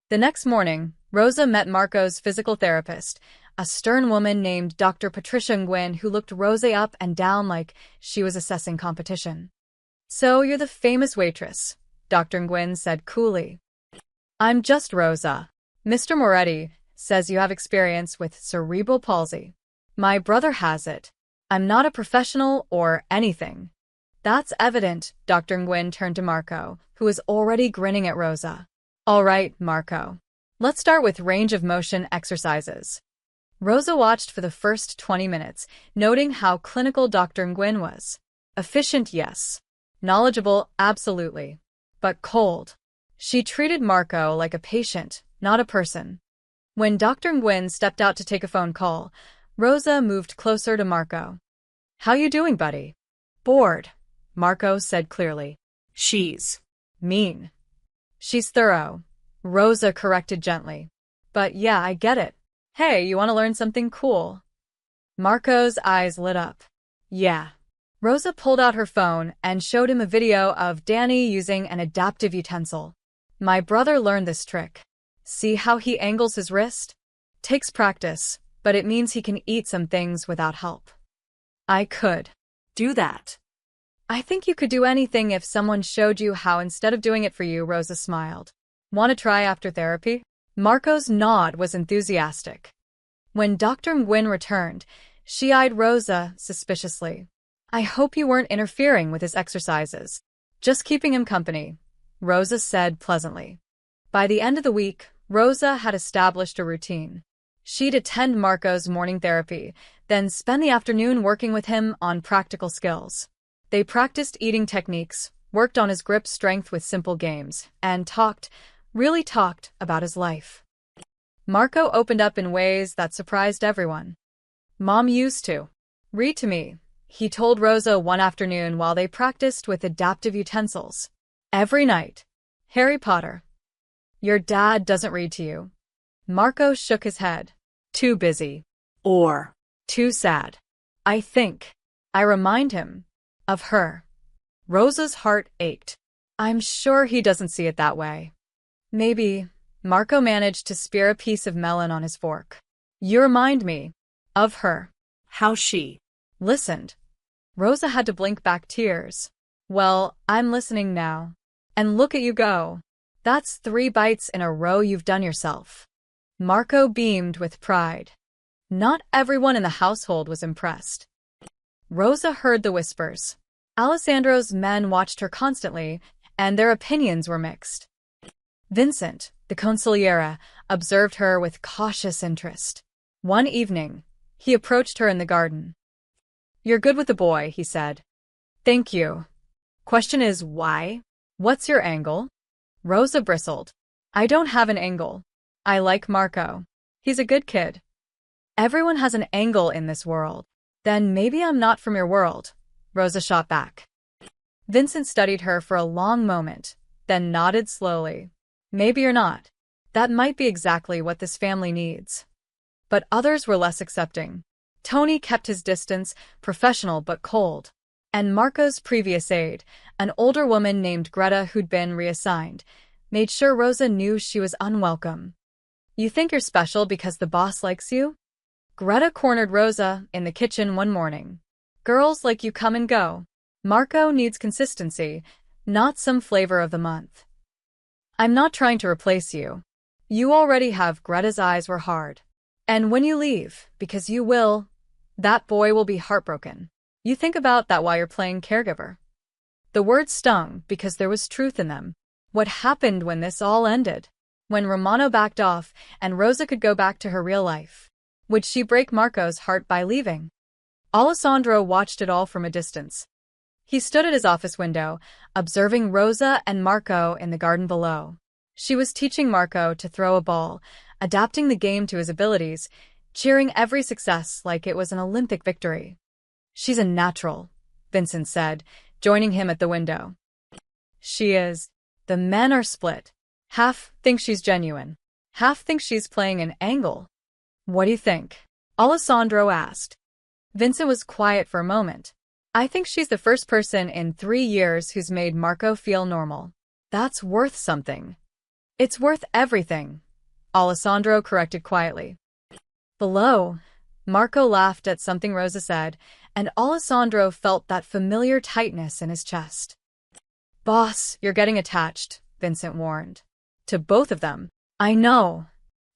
The next morning, Rosa met Marco's physical therapist, a stern woman named Dr. Patricia Nguyen who looked Rosa up and down like she was assessing competition. "So you're the famous waitress," Dr. Nguyen said coolly. "I'm just Rosa. Mr. Moretti says you have experience with cerebral palsy. My brother has it. I'm not a professional or anything." "That's evident." Dr. Nguyen turned to Marco, who was already grinning at Rosa. "All right, Marco. Let's start with range of motion exercises." Rosa watched for the first 20 minutes, noting how clinical Dr. Nguyen was. Efficient, yes. Knowledgeable, absolutely. But cold. She treated Marco like a patient, not a person. When Dr. Nguyen stepped out to take a phone call, Rosa moved closer to Marco. "How you doing, buddy?" "Bored," Marco said clearly. She's "Mean." "She's thorough," Rosa corrected gently. "But yeah, I get it. Hey, you want to learn something cool?" Marco's eyes lit up. "Yeah." Rosa pulled out her phone and showed him a video of Danny using an adaptive utensil. "My brother learned this trick. See how he angles his wrist? Takes practice, but it means he can eat some things without help." "I could do that." "I think you could do anything if someone showed you how instead of doing it for you," Rosa smiled. "Want to try after therapy?" Marco's nod was enthusiastic. When Dr. Nguyen returned, she eyed Rosa suspiciously. "I hope you weren't interfering with his exercises. Just keeping him company," Rosa said pleasantly. By the end of the week, Rosa had established a routine. She'd attend Marco's morning therapy, then spend the afternoon working with him on practical skills. They practiced eating techniques, worked on his grip strength with simple games, and really talked about his life. Marco opened up in ways that surprised everyone. "Mom used to read to me," he told Rosa one afternoon while they practiced with adaptive utensils. "Every night. Harry Potter." "Your dad doesn't read to you?" Marco shook his head. "Too busy. Or too sad. I think. I remind him of her." Rosa's heart ached. "I'm sure he doesn't see it that way." "Maybe." Marco managed to spear a piece of melon on his fork. "You remind me of her." How she listened. Rosa had to blink back tears. "Well, I'm listening now. And look at you go. That's 3 bites in a row you've done yourself." Marco beamed with pride. Not everyone in the household was impressed. Rosa heard the whispers. Alessandro's men watched her constantly, and their opinions were mixed. Vincent, the consigliere, observed her with cautious interest. One evening, he approached her in the garden. "You're good with the boy," he said. "Thank you. Question is, why? What's your angle?" Rosa bristled. "I don't have an angle. I like Marco. He's a good kid." Everyone has an angle in this world. Then maybe I'm not from your world, Rosa shot back. Vincent studied her for a long moment, then nodded slowly. Maybe you're not. That might be exactly what this family needs. But others were less accepting. Tony kept his distance, professional but cold. And Marco's previous aide, an older woman named Greta who'd been reassigned, made sure Rosa knew she was unwelcome. You think you're special because the boss likes you? Greta cornered Rosa in the kitchen one morning. Girls like you come and go. Marco needs consistency, not some flavor of the month. I'm not trying to replace you. You already have. Greta's eyes were hard. And when you leave, because you will, that boy will be heartbroken. You think about that while you're playing caregiver. The words stung because there was truth in them. What happened when this all ended? When Romano backed off and Rosa could go back to her real life? Would she break Marco's heart by leaving? Alessandro watched it all from a distance. He stood at his office window, observing Rosa and Marco in the garden below. She was teaching Marco to throw a ball, adapting the game to his abilities, cheering every success like it was an Olympic victory. She's a natural, Vincent said, joining him at the window. She is. The men are split. Half think she's genuine. Half think she's playing an angle. What do you think? Alessandro asked. Vincent was quiet for a moment. I think she's the first person in 3 years who's made Marco feel normal. That's worth something. It's worth everything, Alessandro corrected quietly. Below, Marco laughed at something Rosa said, and Alessandro felt that familiar tightness in his chest. Boss, you're getting attached, Vincent warned. To both of them. I know.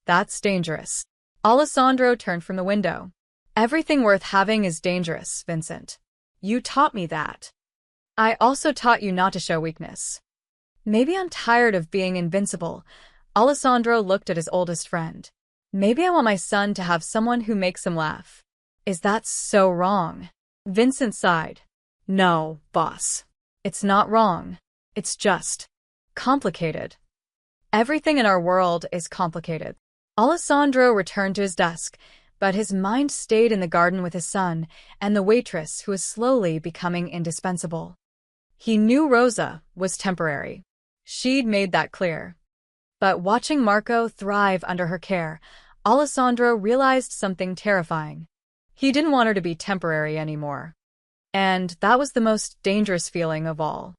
That's dangerous. Alessandro turned from the window. Everything worth having is dangerous, Vincent. You taught me that. I also taught you not to show weakness. Maybe I'm tired of being invincible. Alessandro looked at his oldest friend. Maybe I want my son to have someone who makes him laugh. Is that so wrong? Vincent sighed. No, boss. It's not wrong. It's just complicated. Everything in our world is complicated. Alessandro returned to his desk, but his mind stayed in the garden with his son and the waitress who was slowly becoming indispensable. He knew Rosa was temporary. She'd made that clear. But watching Marco thrive under her care, Alessandro realized something terrifying. He didn't want her to be temporary anymore. And that was the most dangerous feeling of all.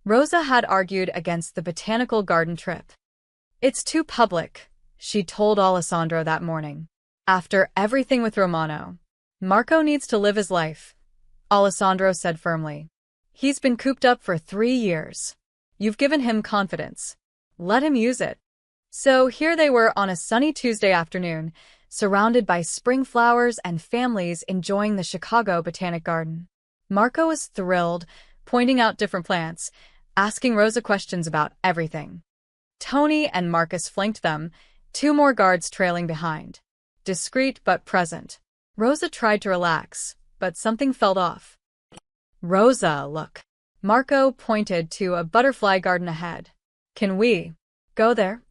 Rosa had argued against the botanical garden trip. It's too public, she told Alessandro that morning. After everything with Romano, Marco needs to live his life, Alessandro said firmly. He's been cooped up for 3 years. You've given him confidence. Let him use it. So here they were on a sunny Tuesday afternoon, surrounded by spring flowers and families enjoying the Chicago Botanic Garden. Marco was thrilled, pointing out different plants, asking Rosa questions about everything. Tony and Marcus flanked them, 2 more guards trailing behind. Discreet but present. Rosa tried to relax, but something felt off. Rosa, look. Marco pointed to a butterfly garden ahead. Can we go there?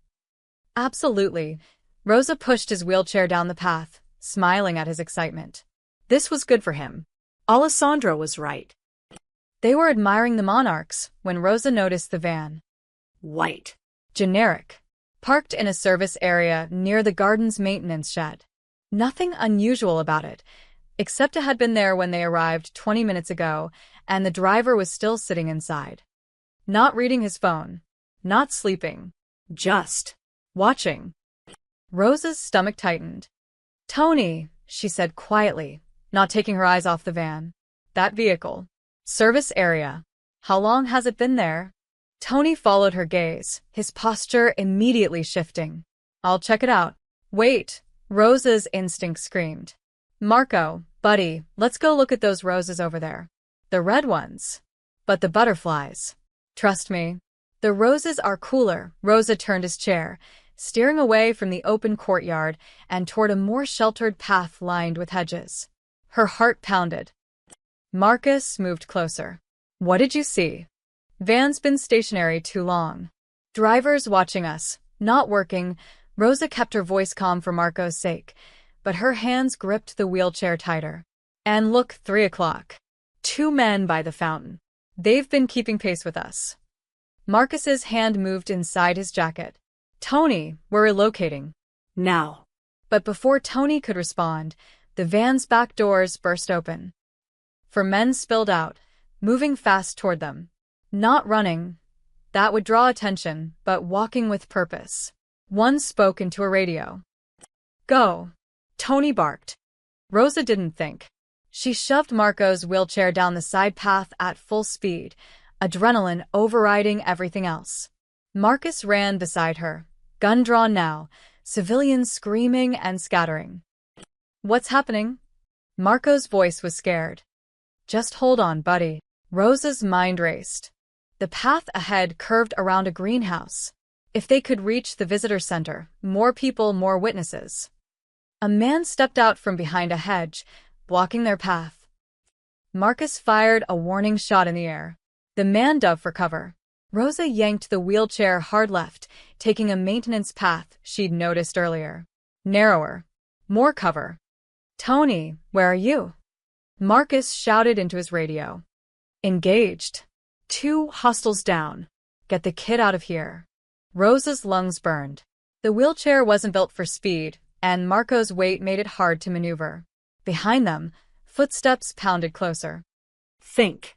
Absolutely. Rosa pushed his wheelchair down the path, smiling at his excitement. This was good for him. Alessandro was right. They were admiring the monarchs when Rosa noticed the van. White. Generic. Parked in a service area near the garden's maintenance shed. Nothing unusual about it, except it had been there when they arrived 20 minutes ago, and the driver was still sitting inside. Not reading his phone. Not sleeping. Just watching. Rosa's stomach tightened. Tony, she said quietly, not taking her eyes off the van. That vehicle. Service area. How long has it been there? Tony followed her gaze, his posture immediately shifting. I'll check it out. Wait, Rosa's instinct screamed. Marco, buddy, let's go look at those roses over there. The red ones. But the butterflies. Trust me. The roses are cooler. Rosa turned his chair, steering away from the open courtyard and toward a more sheltered path lined with hedges. Her heart pounded. Marcus moved closer. What did you see? Van's been stationary too long. Drivers watching us, not working. Rosa kept her voice calm for Marco's sake, but her hands gripped the wheelchair tighter. And look, 3 o'clock. 2 men by the fountain. They've been keeping pace with us. Marcus's hand moved inside his jacket. Tony, we're relocating. Now. But before Tony could respond, the van's back doors burst open. 4 men spilled out, moving fast toward them. Not running. That would draw attention, but walking with purpose. One spoke into a radio. Go. Tony barked. Rosa didn't think. She shoved Marco's wheelchair down the side path at full speed, adrenaline overriding everything else. Marcus ran beside her, gun drawn now, civilians screaming and scattering. What's happening? Marco's voice was scared. Just hold on, buddy. Rosa's mind raced. The path ahead curved around a greenhouse. If they could reach the visitor center, more people, more witnesses. A man stepped out from behind a hedge, blocking their path. Marcus fired a warning shot in the air. The man dove for cover. Rosa yanked the wheelchair hard left, taking a maintenance path she'd noticed earlier. Narrower. More cover. Tony, where are you? Marcus shouted into his radio. Engaged. 2 hostiles down. Get the kid out of here. Rosa's lungs burned. The wheelchair wasn't built for speed, and Marco's weight made it hard to maneuver. Behind them, footsteps pounded closer. Think.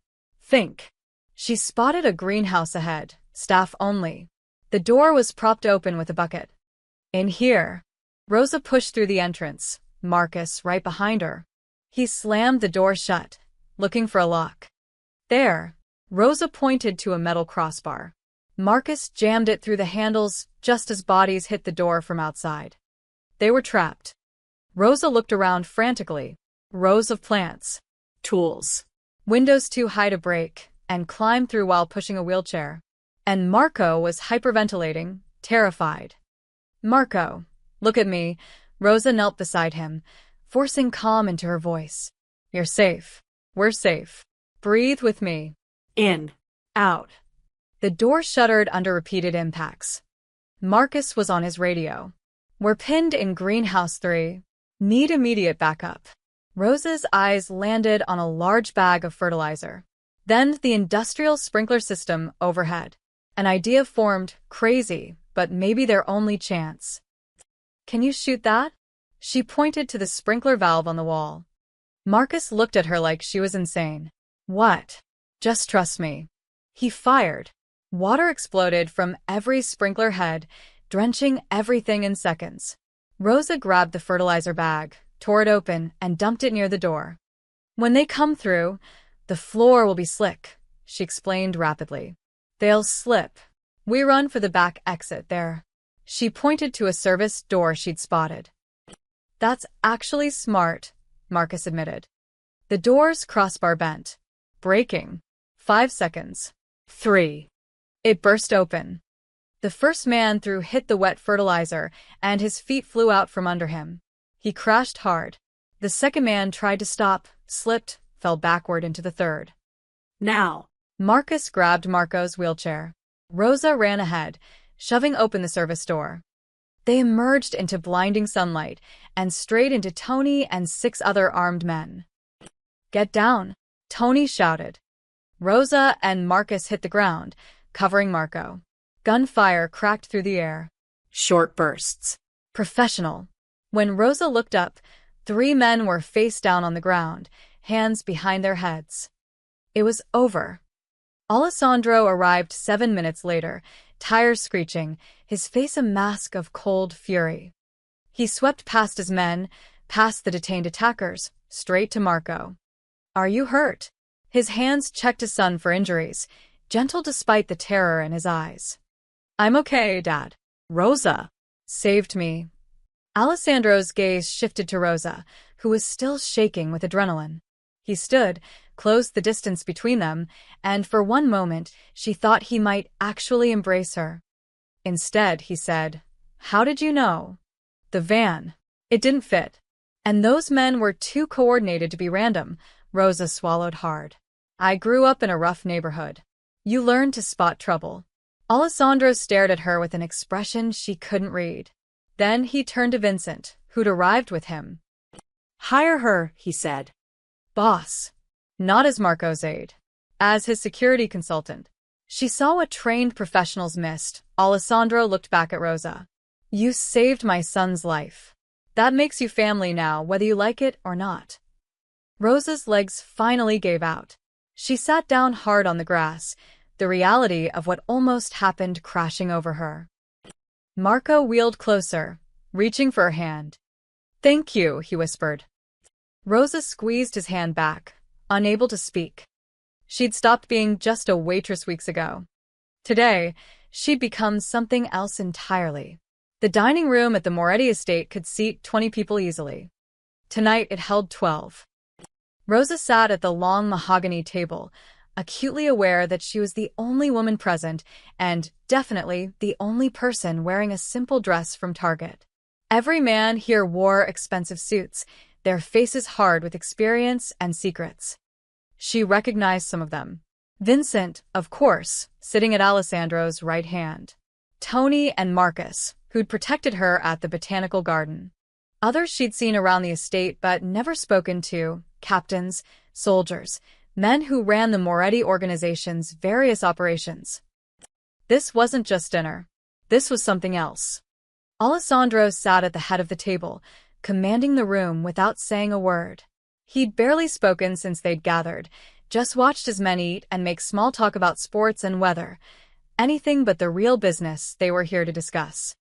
She spotted a greenhouse ahead, staff only. The door was propped open with a bucket. In here. Rosa pushed through the entrance, Marcus right behind her. He slammed the door shut, looking for a lock. There. Rosa pointed to a metal crossbar. Marcus jammed it through the handles just as bodies hit the door from outside. They were trapped. Rosa looked around frantically. Rows of plants. Tools. Windows too high to break, and climb through while pushing a wheelchair. And Marco was hyperventilating, terrified. Marco, look at me. Rosa knelt beside him, forcing calm into her voice. You're safe. We're safe. Breathe with me. In. Out. The door shuddered under repeated impacts. Marcus was on his radio. We're pinned in Greenhouse 3. Need immediate backup. Rosa's eyes landed on a large bag of fertilizer. Then the industrial sprinkler system overhead. An idea formed, crazy, but maybe their only chance. Can you shoot that? She pointed to the sprinkler valve on the wall. Marcus looked at her like she was insane. What? Just trust me. He fired. Water exploded from every sprinkler head, drenching everything in seconds. Rosa grabbed the fertilizer bag, tore it open, and dumped it near the door. When they come through, the floor will be slick, she explained rapidly. They'll slip. We run for the back exit there. She pointed to a service door she'd spotted. That's actually smart, Marcus admitted. The door's crossbar bent. Breaking. 5 seconds. 3. It burst open. The first man threw hit the wet fertilizer, and his feet flew out from under him. He crashed hard. The second man tried to stop, slipped, fell backward into the third. Now. Marcus grabbed Marco's wheelchair. Rosa ran ahead, shoving open the service door. They emerged into blinding sunlight and straight into Tony and 6 other armed men. Get down, Tony shouted. Rosa and Marcus hit the ground, covering Marco. Gunfire cracked through the air. Short bursts. Professional. When Rosa looked up, 3 men were face down on the ground, hands behind their heads. It was over. Alessandro arrived 7 minutes later, tires screeching, his face a mask of cold fury. He swept past his men, past the detained attackers, straight to Marco. Are you hurt? His hands checked his son for injuries, gentle despite the terror in his eyes. I'm okay, Dad. Rosa saved me. Alessandro's gaze shifted to Rosa, who was still shaking with adrenaline. He stood, closed the distance between them, and for one moment she thought he might actually embrace her. Instead, he said, How did you know? The van. It didn't fit. And those men were too coordinated to be random. Rosa swallowed hard. I grew up in a rough neighborhood. You learn to spot trouble. Alessandro stared at her with an expression she couldn't read. Then he turned to Vincent, who'd arrived with him. Hire her, he said. Boss. Not as Marco's aide. As his security consultant. She saw what trained professionals missed. Alessandro looked back at Rosa. You saved my son's life. That makes you family now, whether you like it or not. Rosa's legs finally gave out. She sat down hard on the grass, the reality of what almost happened crashing over her. Marco wheeled closer, reaching for her hand. Thank you, he whispered. Rosa squeezed his hand back, unable to speak. She'd stopped being just a waitress weeks ago. Today, she'd become something else entirely. The dining room at the Moretti estate could seat 20 people easily. Tonight it held 12. Rosa sat at the long mahogany table, acutely aware that she was the only woman present and, definitely, the only person wearing a simple dress from Target. Every man here wore expensive suits, their faces hard with experience and secrets. She recognized some of them. Vincent, of course, sitting at Alessandro's right hand. Tony and Marcus, who'd protected her at the botanical garden. Others she'd seen around the estate but never spoken to, captains, soldiers, men who ran the Moretti organization's various operations. This wasn't just dinner. This was something else. Alessandro sat at the head of the table, commanding the room without saying a word. He'd barely spoken since they'd gathered, just watched his men eat and make small talk about sports and weather, anything but the real business they were here to discuss.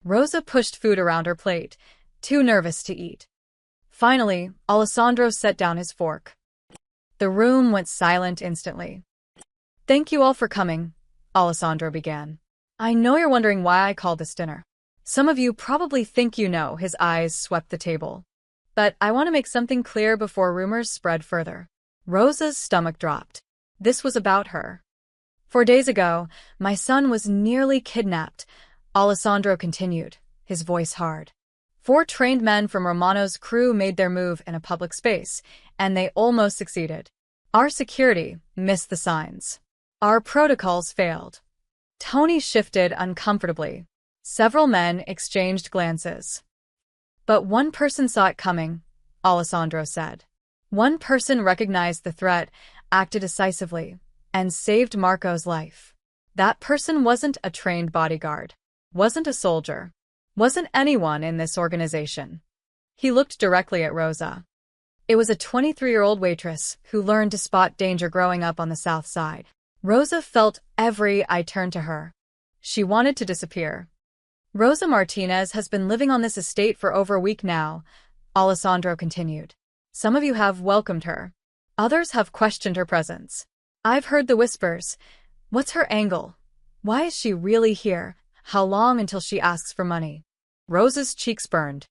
Rosa pushed food around her plate, too nervous to eat. Finally, Alessandro set down his fork. The room went silent instantly. Thank you all for coming, Alessandro began. I know you're wondering why I called this dinner. Some of you probably think you know. His eyes swept the table. But I want to make something clear before rumors spread further. Rosa's stomach dropped. This was about her. 4 days ago, my son was nearly kidnapped, Alessandro continued, his voice hard. 4 trained men from Romano's crew made their move in a public space, and they almost succeeded. Our security missed the signs. Our protocols failed. Tony shifted uncomfortably. Several men exchanged glances. But one person saw it coming, Alessandro said. One person recognized the threat, acted decisively, and saved Marco's life. That person wasn't a trained bodyguard, wasn't a soldier, wasn't anyone in this organization. He looked directly at Rosa. It was a 23-year-old waitress who learned to spot danger growing up on the South Side. Rosa felt every eye turn to her. She wanted to disappear. Rosa Martinez has been living on this estate for over a week now, Alessandro continued. Some of you have welcomed her. Others have questioned her presence. I've heard the whispers. What's her angle? Why is she really here? How long until she asks for money? Rosa's cheeks burned.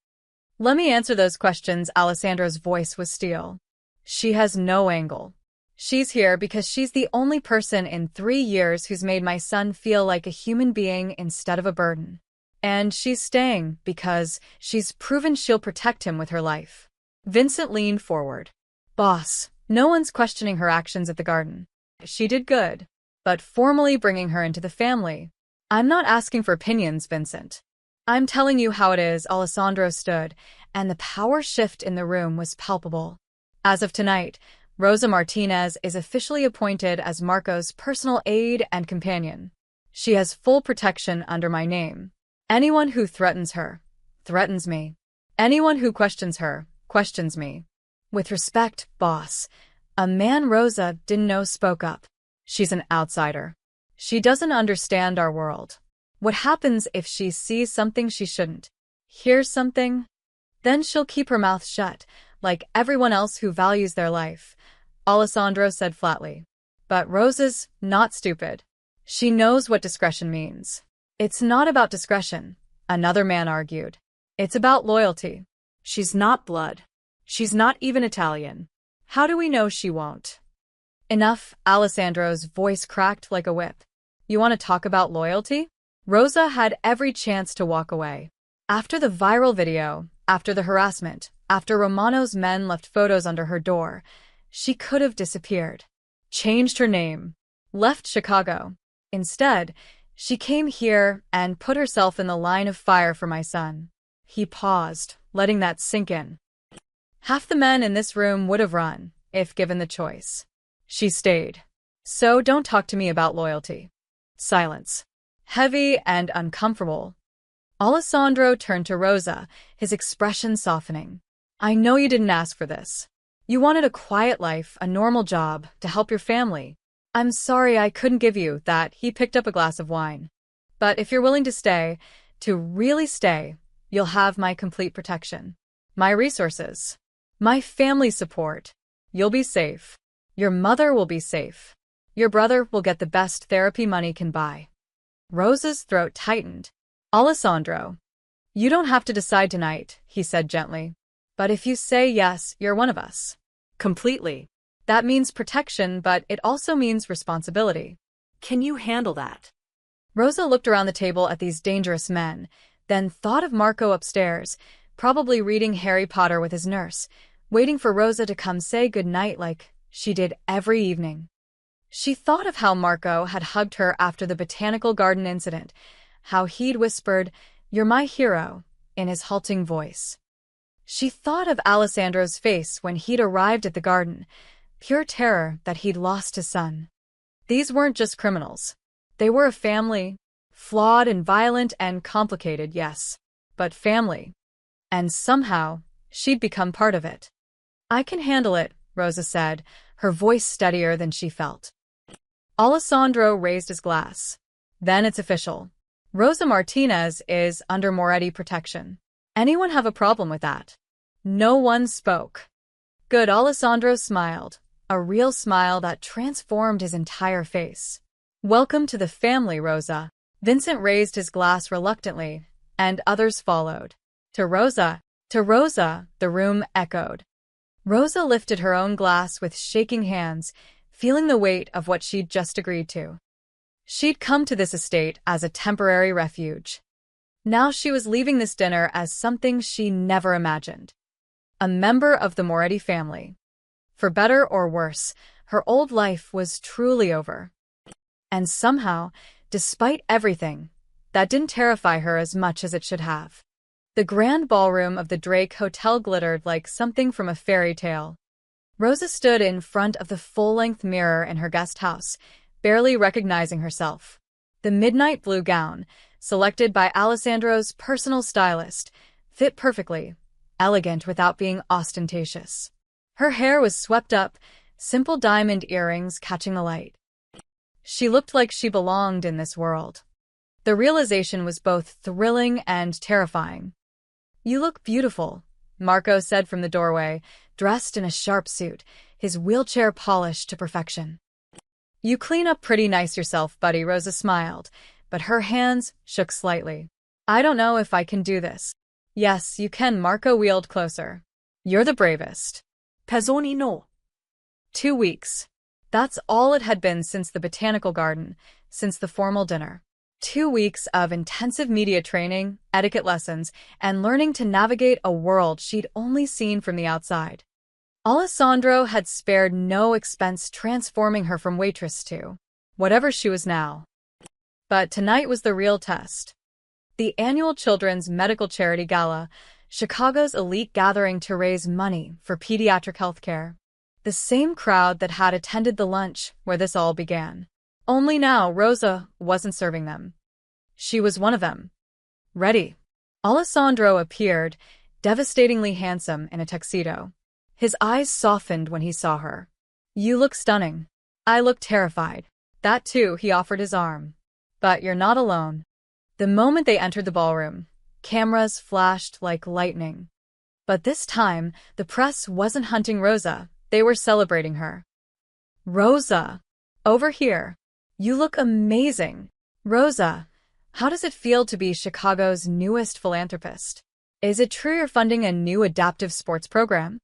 Let me answer those questions. Alessandro's voice was steel. She has no angle. She's here because she's the only person in 3 years who's made my son feel like a human being instead of a burden. And she's staying because she's proven she'll protect him with her life. Vincent leaned forward. Boss, no one's questioning her actions at the garden. She did good. But formally bringing her into the family. I'm not asking for opinions, Vincent. I'm telling you how it is. Alessandro stood, and the power shift in the room was palpable. As of tonight, Rosa Martinez is officially appointed as Marco's personal aide and companion. She has full protection under my name. Anyone who threatens her, threatens me. Anyone who questions her, questions me. With respect, boss, a man Rosa didn't know spoke up. She's an outsider. She doesn't understand our world. What happens if she sees something she shouldn't? Hears something? Then she'll keep her mouth shut, like everyone else who values their life, Alessandro said flatly. But Rosa's not stupid. She knows what discretion means. It's not about discretion, another man argued. It's about loyalty. She's not blood. She's not even Italian. How do we know she won't? Enough, Alessandro's voice cracked like a whip. You want to talk about loyalty? Rosa had every chance to walk away. After the viral video, after the harassment, after Romano's men left photos under her door, she could have disappeared. Changed her name. Left Chicago. Instead, she came here and put herself in the line of fire for my son. He paused, letting that sink in. Half the men in this room would have run, if given the choice. She stayed. So don't talk to me about loyalty. Silence. Heavy and uncomfortable. Alessandro turned to Rosa, his expression softening. I know you didn't ask for this. You wanted a quiet life, a normal job, to help your family. I'm sorry I couldn't give you that. He picked up a glass of wine. But if you're willing to stay, to really stay, you'll have my complete protection. My resources. My family support. You'll be safe. Your mother will be safe. Your brother will get the best therapy money can buy. Rosa's throat tightened. Alessandro. You don't have to decide tonight, he said gently. But if you say yes, you're one of us. Completely. That means protection, but it also means responsibility. Can you handle that? Rosa looked around the table at these dangerous men, then thought of Marco upstairs, probably reading Harry Potter with his nurse, waiting for Rosa to come say goodnight like she did every evening. She thought of how Marco had hugged her after the botanical garden incident, how he'd whispered, "You're my hero," in his halting voice. She thought of Alessandro's face when he'd arrived at the garden, pure terror that he'd lost his son. These weren't just criminals. They were a family, flawed and violent and complicated, yes, but family. And somehow, she'd become part of it. I can handle it, Rosa said, her voice steadier than she felt. Alessandro raised his glass. Then it's official. Rosa Martinez is under Moretti protection. Anyone have a problem with that? No one spoke. Good. Alessandro smiled, a real smile that transformed his entire face. Welcome to the family, Rosa. Vincent raised his glass reluctantly, and others followed. To Rosa, the room echoed. Rosa lifted her own glass with shaking hands, feeling the weight of what she'd just agreed to. She'd come to this estate as a temporary refuge. Now she was leaving this dinner as something she never imagined. A member of the Moretti family. For better or worse, her old life was truly over. And somehow, despite everything, that didn't terrify her as much as it should have. The grand ballroom of the Drake Hotel glittered like something from a fairy tale. Rosa stood in front of the full-length mirror in her guest house, barely recognizing herself. The midnight blue gown, selected by Alessandro's personal stylist, fit perfectly, elegant without being ostentatious. Her hair was swept up, simple diamond earrings catching the light. She looked like she belonged in this world. The realization was both thrilling and terrifying. You look beautiful, Marco said from the doorway, dressed in a sharp suit, his wheelchair polished to perfection. You clean up pretty nice yourself, buddy, Rosa smiled, but her hands shook slightly. I don't know if I can do this. Yes, you can, Marco wheeled closer. You're the bravest. Pezzoni no. 2 weeks. That's all it had been since the botanical garden, since the formal dinner. 2 weeks of intensive media training, etiquette lessons, and learning to navigate a world she'd only seen from the outside. Alessandro had spared no expense transforming her from waitress to whatever she was now. But tonight was the real test. The annual Children's Medical Charity Gala, Chicago's elite gathering to raise money for pediatric health care. The same crowd that had attended the lunch where this all began. Only now Rosa wasn't serving them. She was one of them. Ready. Alessandro appeared, devastatingly handsome in a tuxedo. His eyes softened when he saw her. You look stunning. I look terrified. That too, he offered his arm. But you're not alone. The moment they entered the ballroom, cameras flashed like lightning. But this time, the press wasn't hunting Rosa, they were celebrating her. Rosa! Over here. You look amazing. Rosa, how does it feel to be Chicago's newest philanthropist? Is it true you're funding a new adaptive sports program?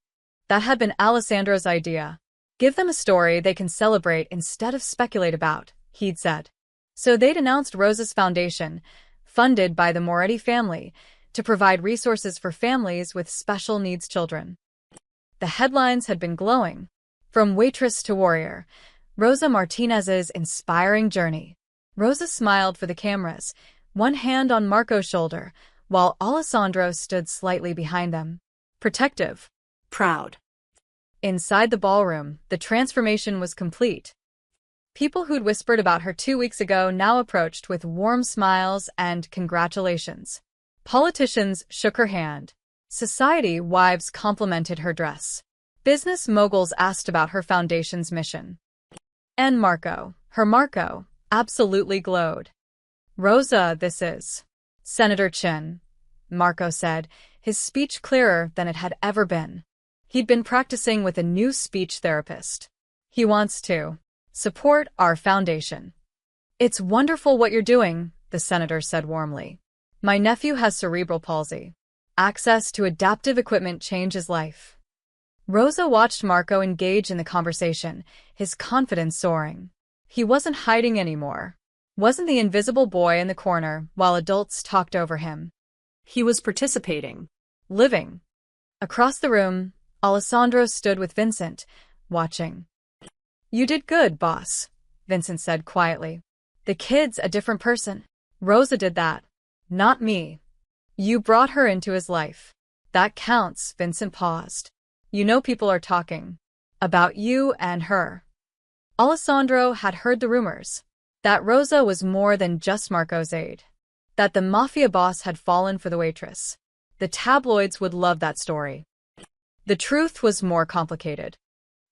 That had been Alessandro's idea. Give them a story they can celebrate instead of speculate about, he'd said. So they'd announced Rosa's foundation, funded by the Moretti family, to provide resources for families with special needs children. The headlines had been glowing. From waitress to warrior, Rosa Martinez's inspiring journey. Rosa smiled for the cameras, one hand on Marco's shoulder, while Alessandro stood slightly behind them. Protective. Proud. Inside the ballroom, the transformation was complete. People who'd whispered about her 2 weeks ago now approached with warm smiles and congratulations. Politicians shook her hand. Society wives complimented her dress. Business moguls asked about her foundation's mission. And Marco, her Marco, absolutely glowed. Rosa, this is Senator Chin, Marco said, his speech clearer than it had ever been. He'd been practicing with a new speech therapist. He wants to support our foundation. It's wonderful what you're doing, the senator said warmly. My nephew has cerebral palsy. Access to adaptive equipment changes life. Rosa watched Marco engage in the conversation, his confidence soaring. He wasn't hiding anymore. Wasn't the invisible boy in the corner while adults talked over him. He was participating. Living. Across the room, Alessandro stood with Vincent, watching. You did good, boss, Vincent said quietly. The kid's a different person. Rosa did that. Not me. You brought her into his life. That counts, Vincent paused. You know people are talking. About you and her. Alessandro had heard the rumors. That Rosa was more than just Marco's aide. That the mafia boss had fallen for the waitress. The tabloids would love that story. The truth was more complicated.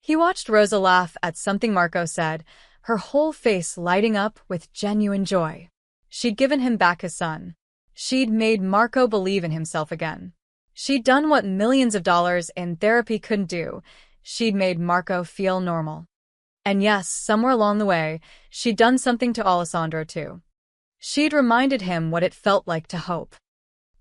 He watched Rosa laugh at something Marco said, her whole face lighting up with genuine joy. She'd given him back his son. She'd made Marco believe in himself again. She'd done what millions of dollars in therapy couldn't do. She'd made Marco feel normal. And yes, somewhere along the way, she'd done something to Alessandro too. She'd reminded him what it felt like to hope.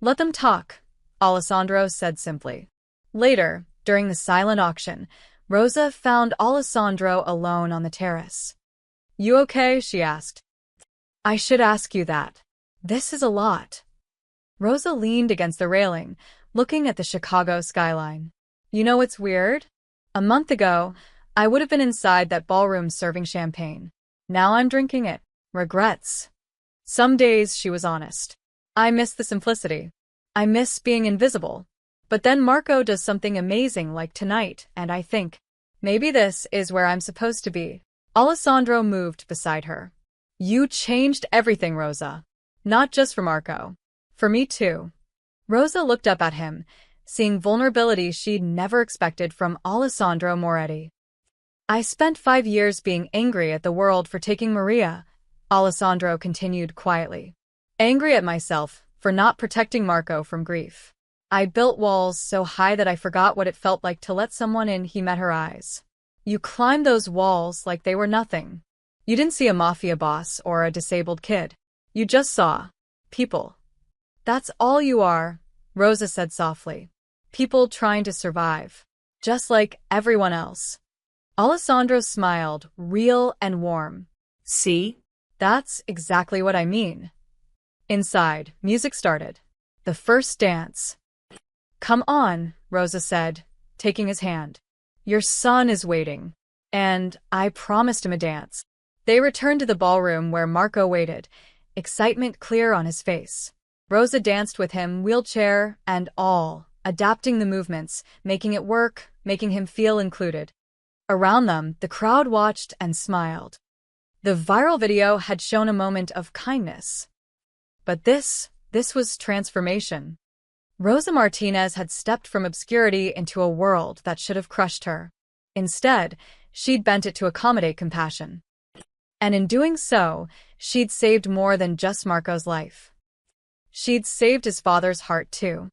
Let them talk, Alessandro said simply. Later, during the silent auction, Rosa found Alessandro alone on the terrace. You okay? She asked. I should ask you that. This is a lot. Rosa leaned against the railing, looking at the Chicago skyline. You know what's weird? A month ago, I would have been inside that ballroom serving champagne. Now I'm drinking it. Regrets. Some days, she was honest. I miss the simplicity. I miss being invisible. But then Marco does something amazing like tonight, and I think, maybe this is where I'm supposed to be. Alessandro moved beside her. You changed everything, Rosa. Not just for Marco. For me too. Rosa looked up at him, seeing vulnerability she'd never expected from Alessandro Moretti. I spent 5 years being angry at the world for taking Maria, Alessandro continued quietly. Angry at myself for not protecting Marco from grief. I built walls so high that I forgot what it felt like to let someone in. He met her eyes. You climbed those walls like they were nothing. You didn't see a mafia boss or a disabled kid. You just saw people. That's all you are, Rosa said softly. People trying to survive. Just like everyone else. Alessandro smiled, real and warm. See? That's exactly what I mean. Inside, music started. The first dance. Come on, Rosa said, taking his hand. Your son is waiting. And I promised him a dance. They returned to the ballroom where Marco waited, excitement clear on his face. Rosa danced with him, wheelchair and all, adapting the movements, making it work, making him feel included. Around them, the crowd watched and smiled. The viral video had shown a moment of kindness. But this was transformation. Rosa Martinez had stepped from obscurity into a world that should have crushed her. Instead, she'd bent it to accommodate compassion. And in doing so, she'd saved more than just Marco's life. She'd saved his father's heart too.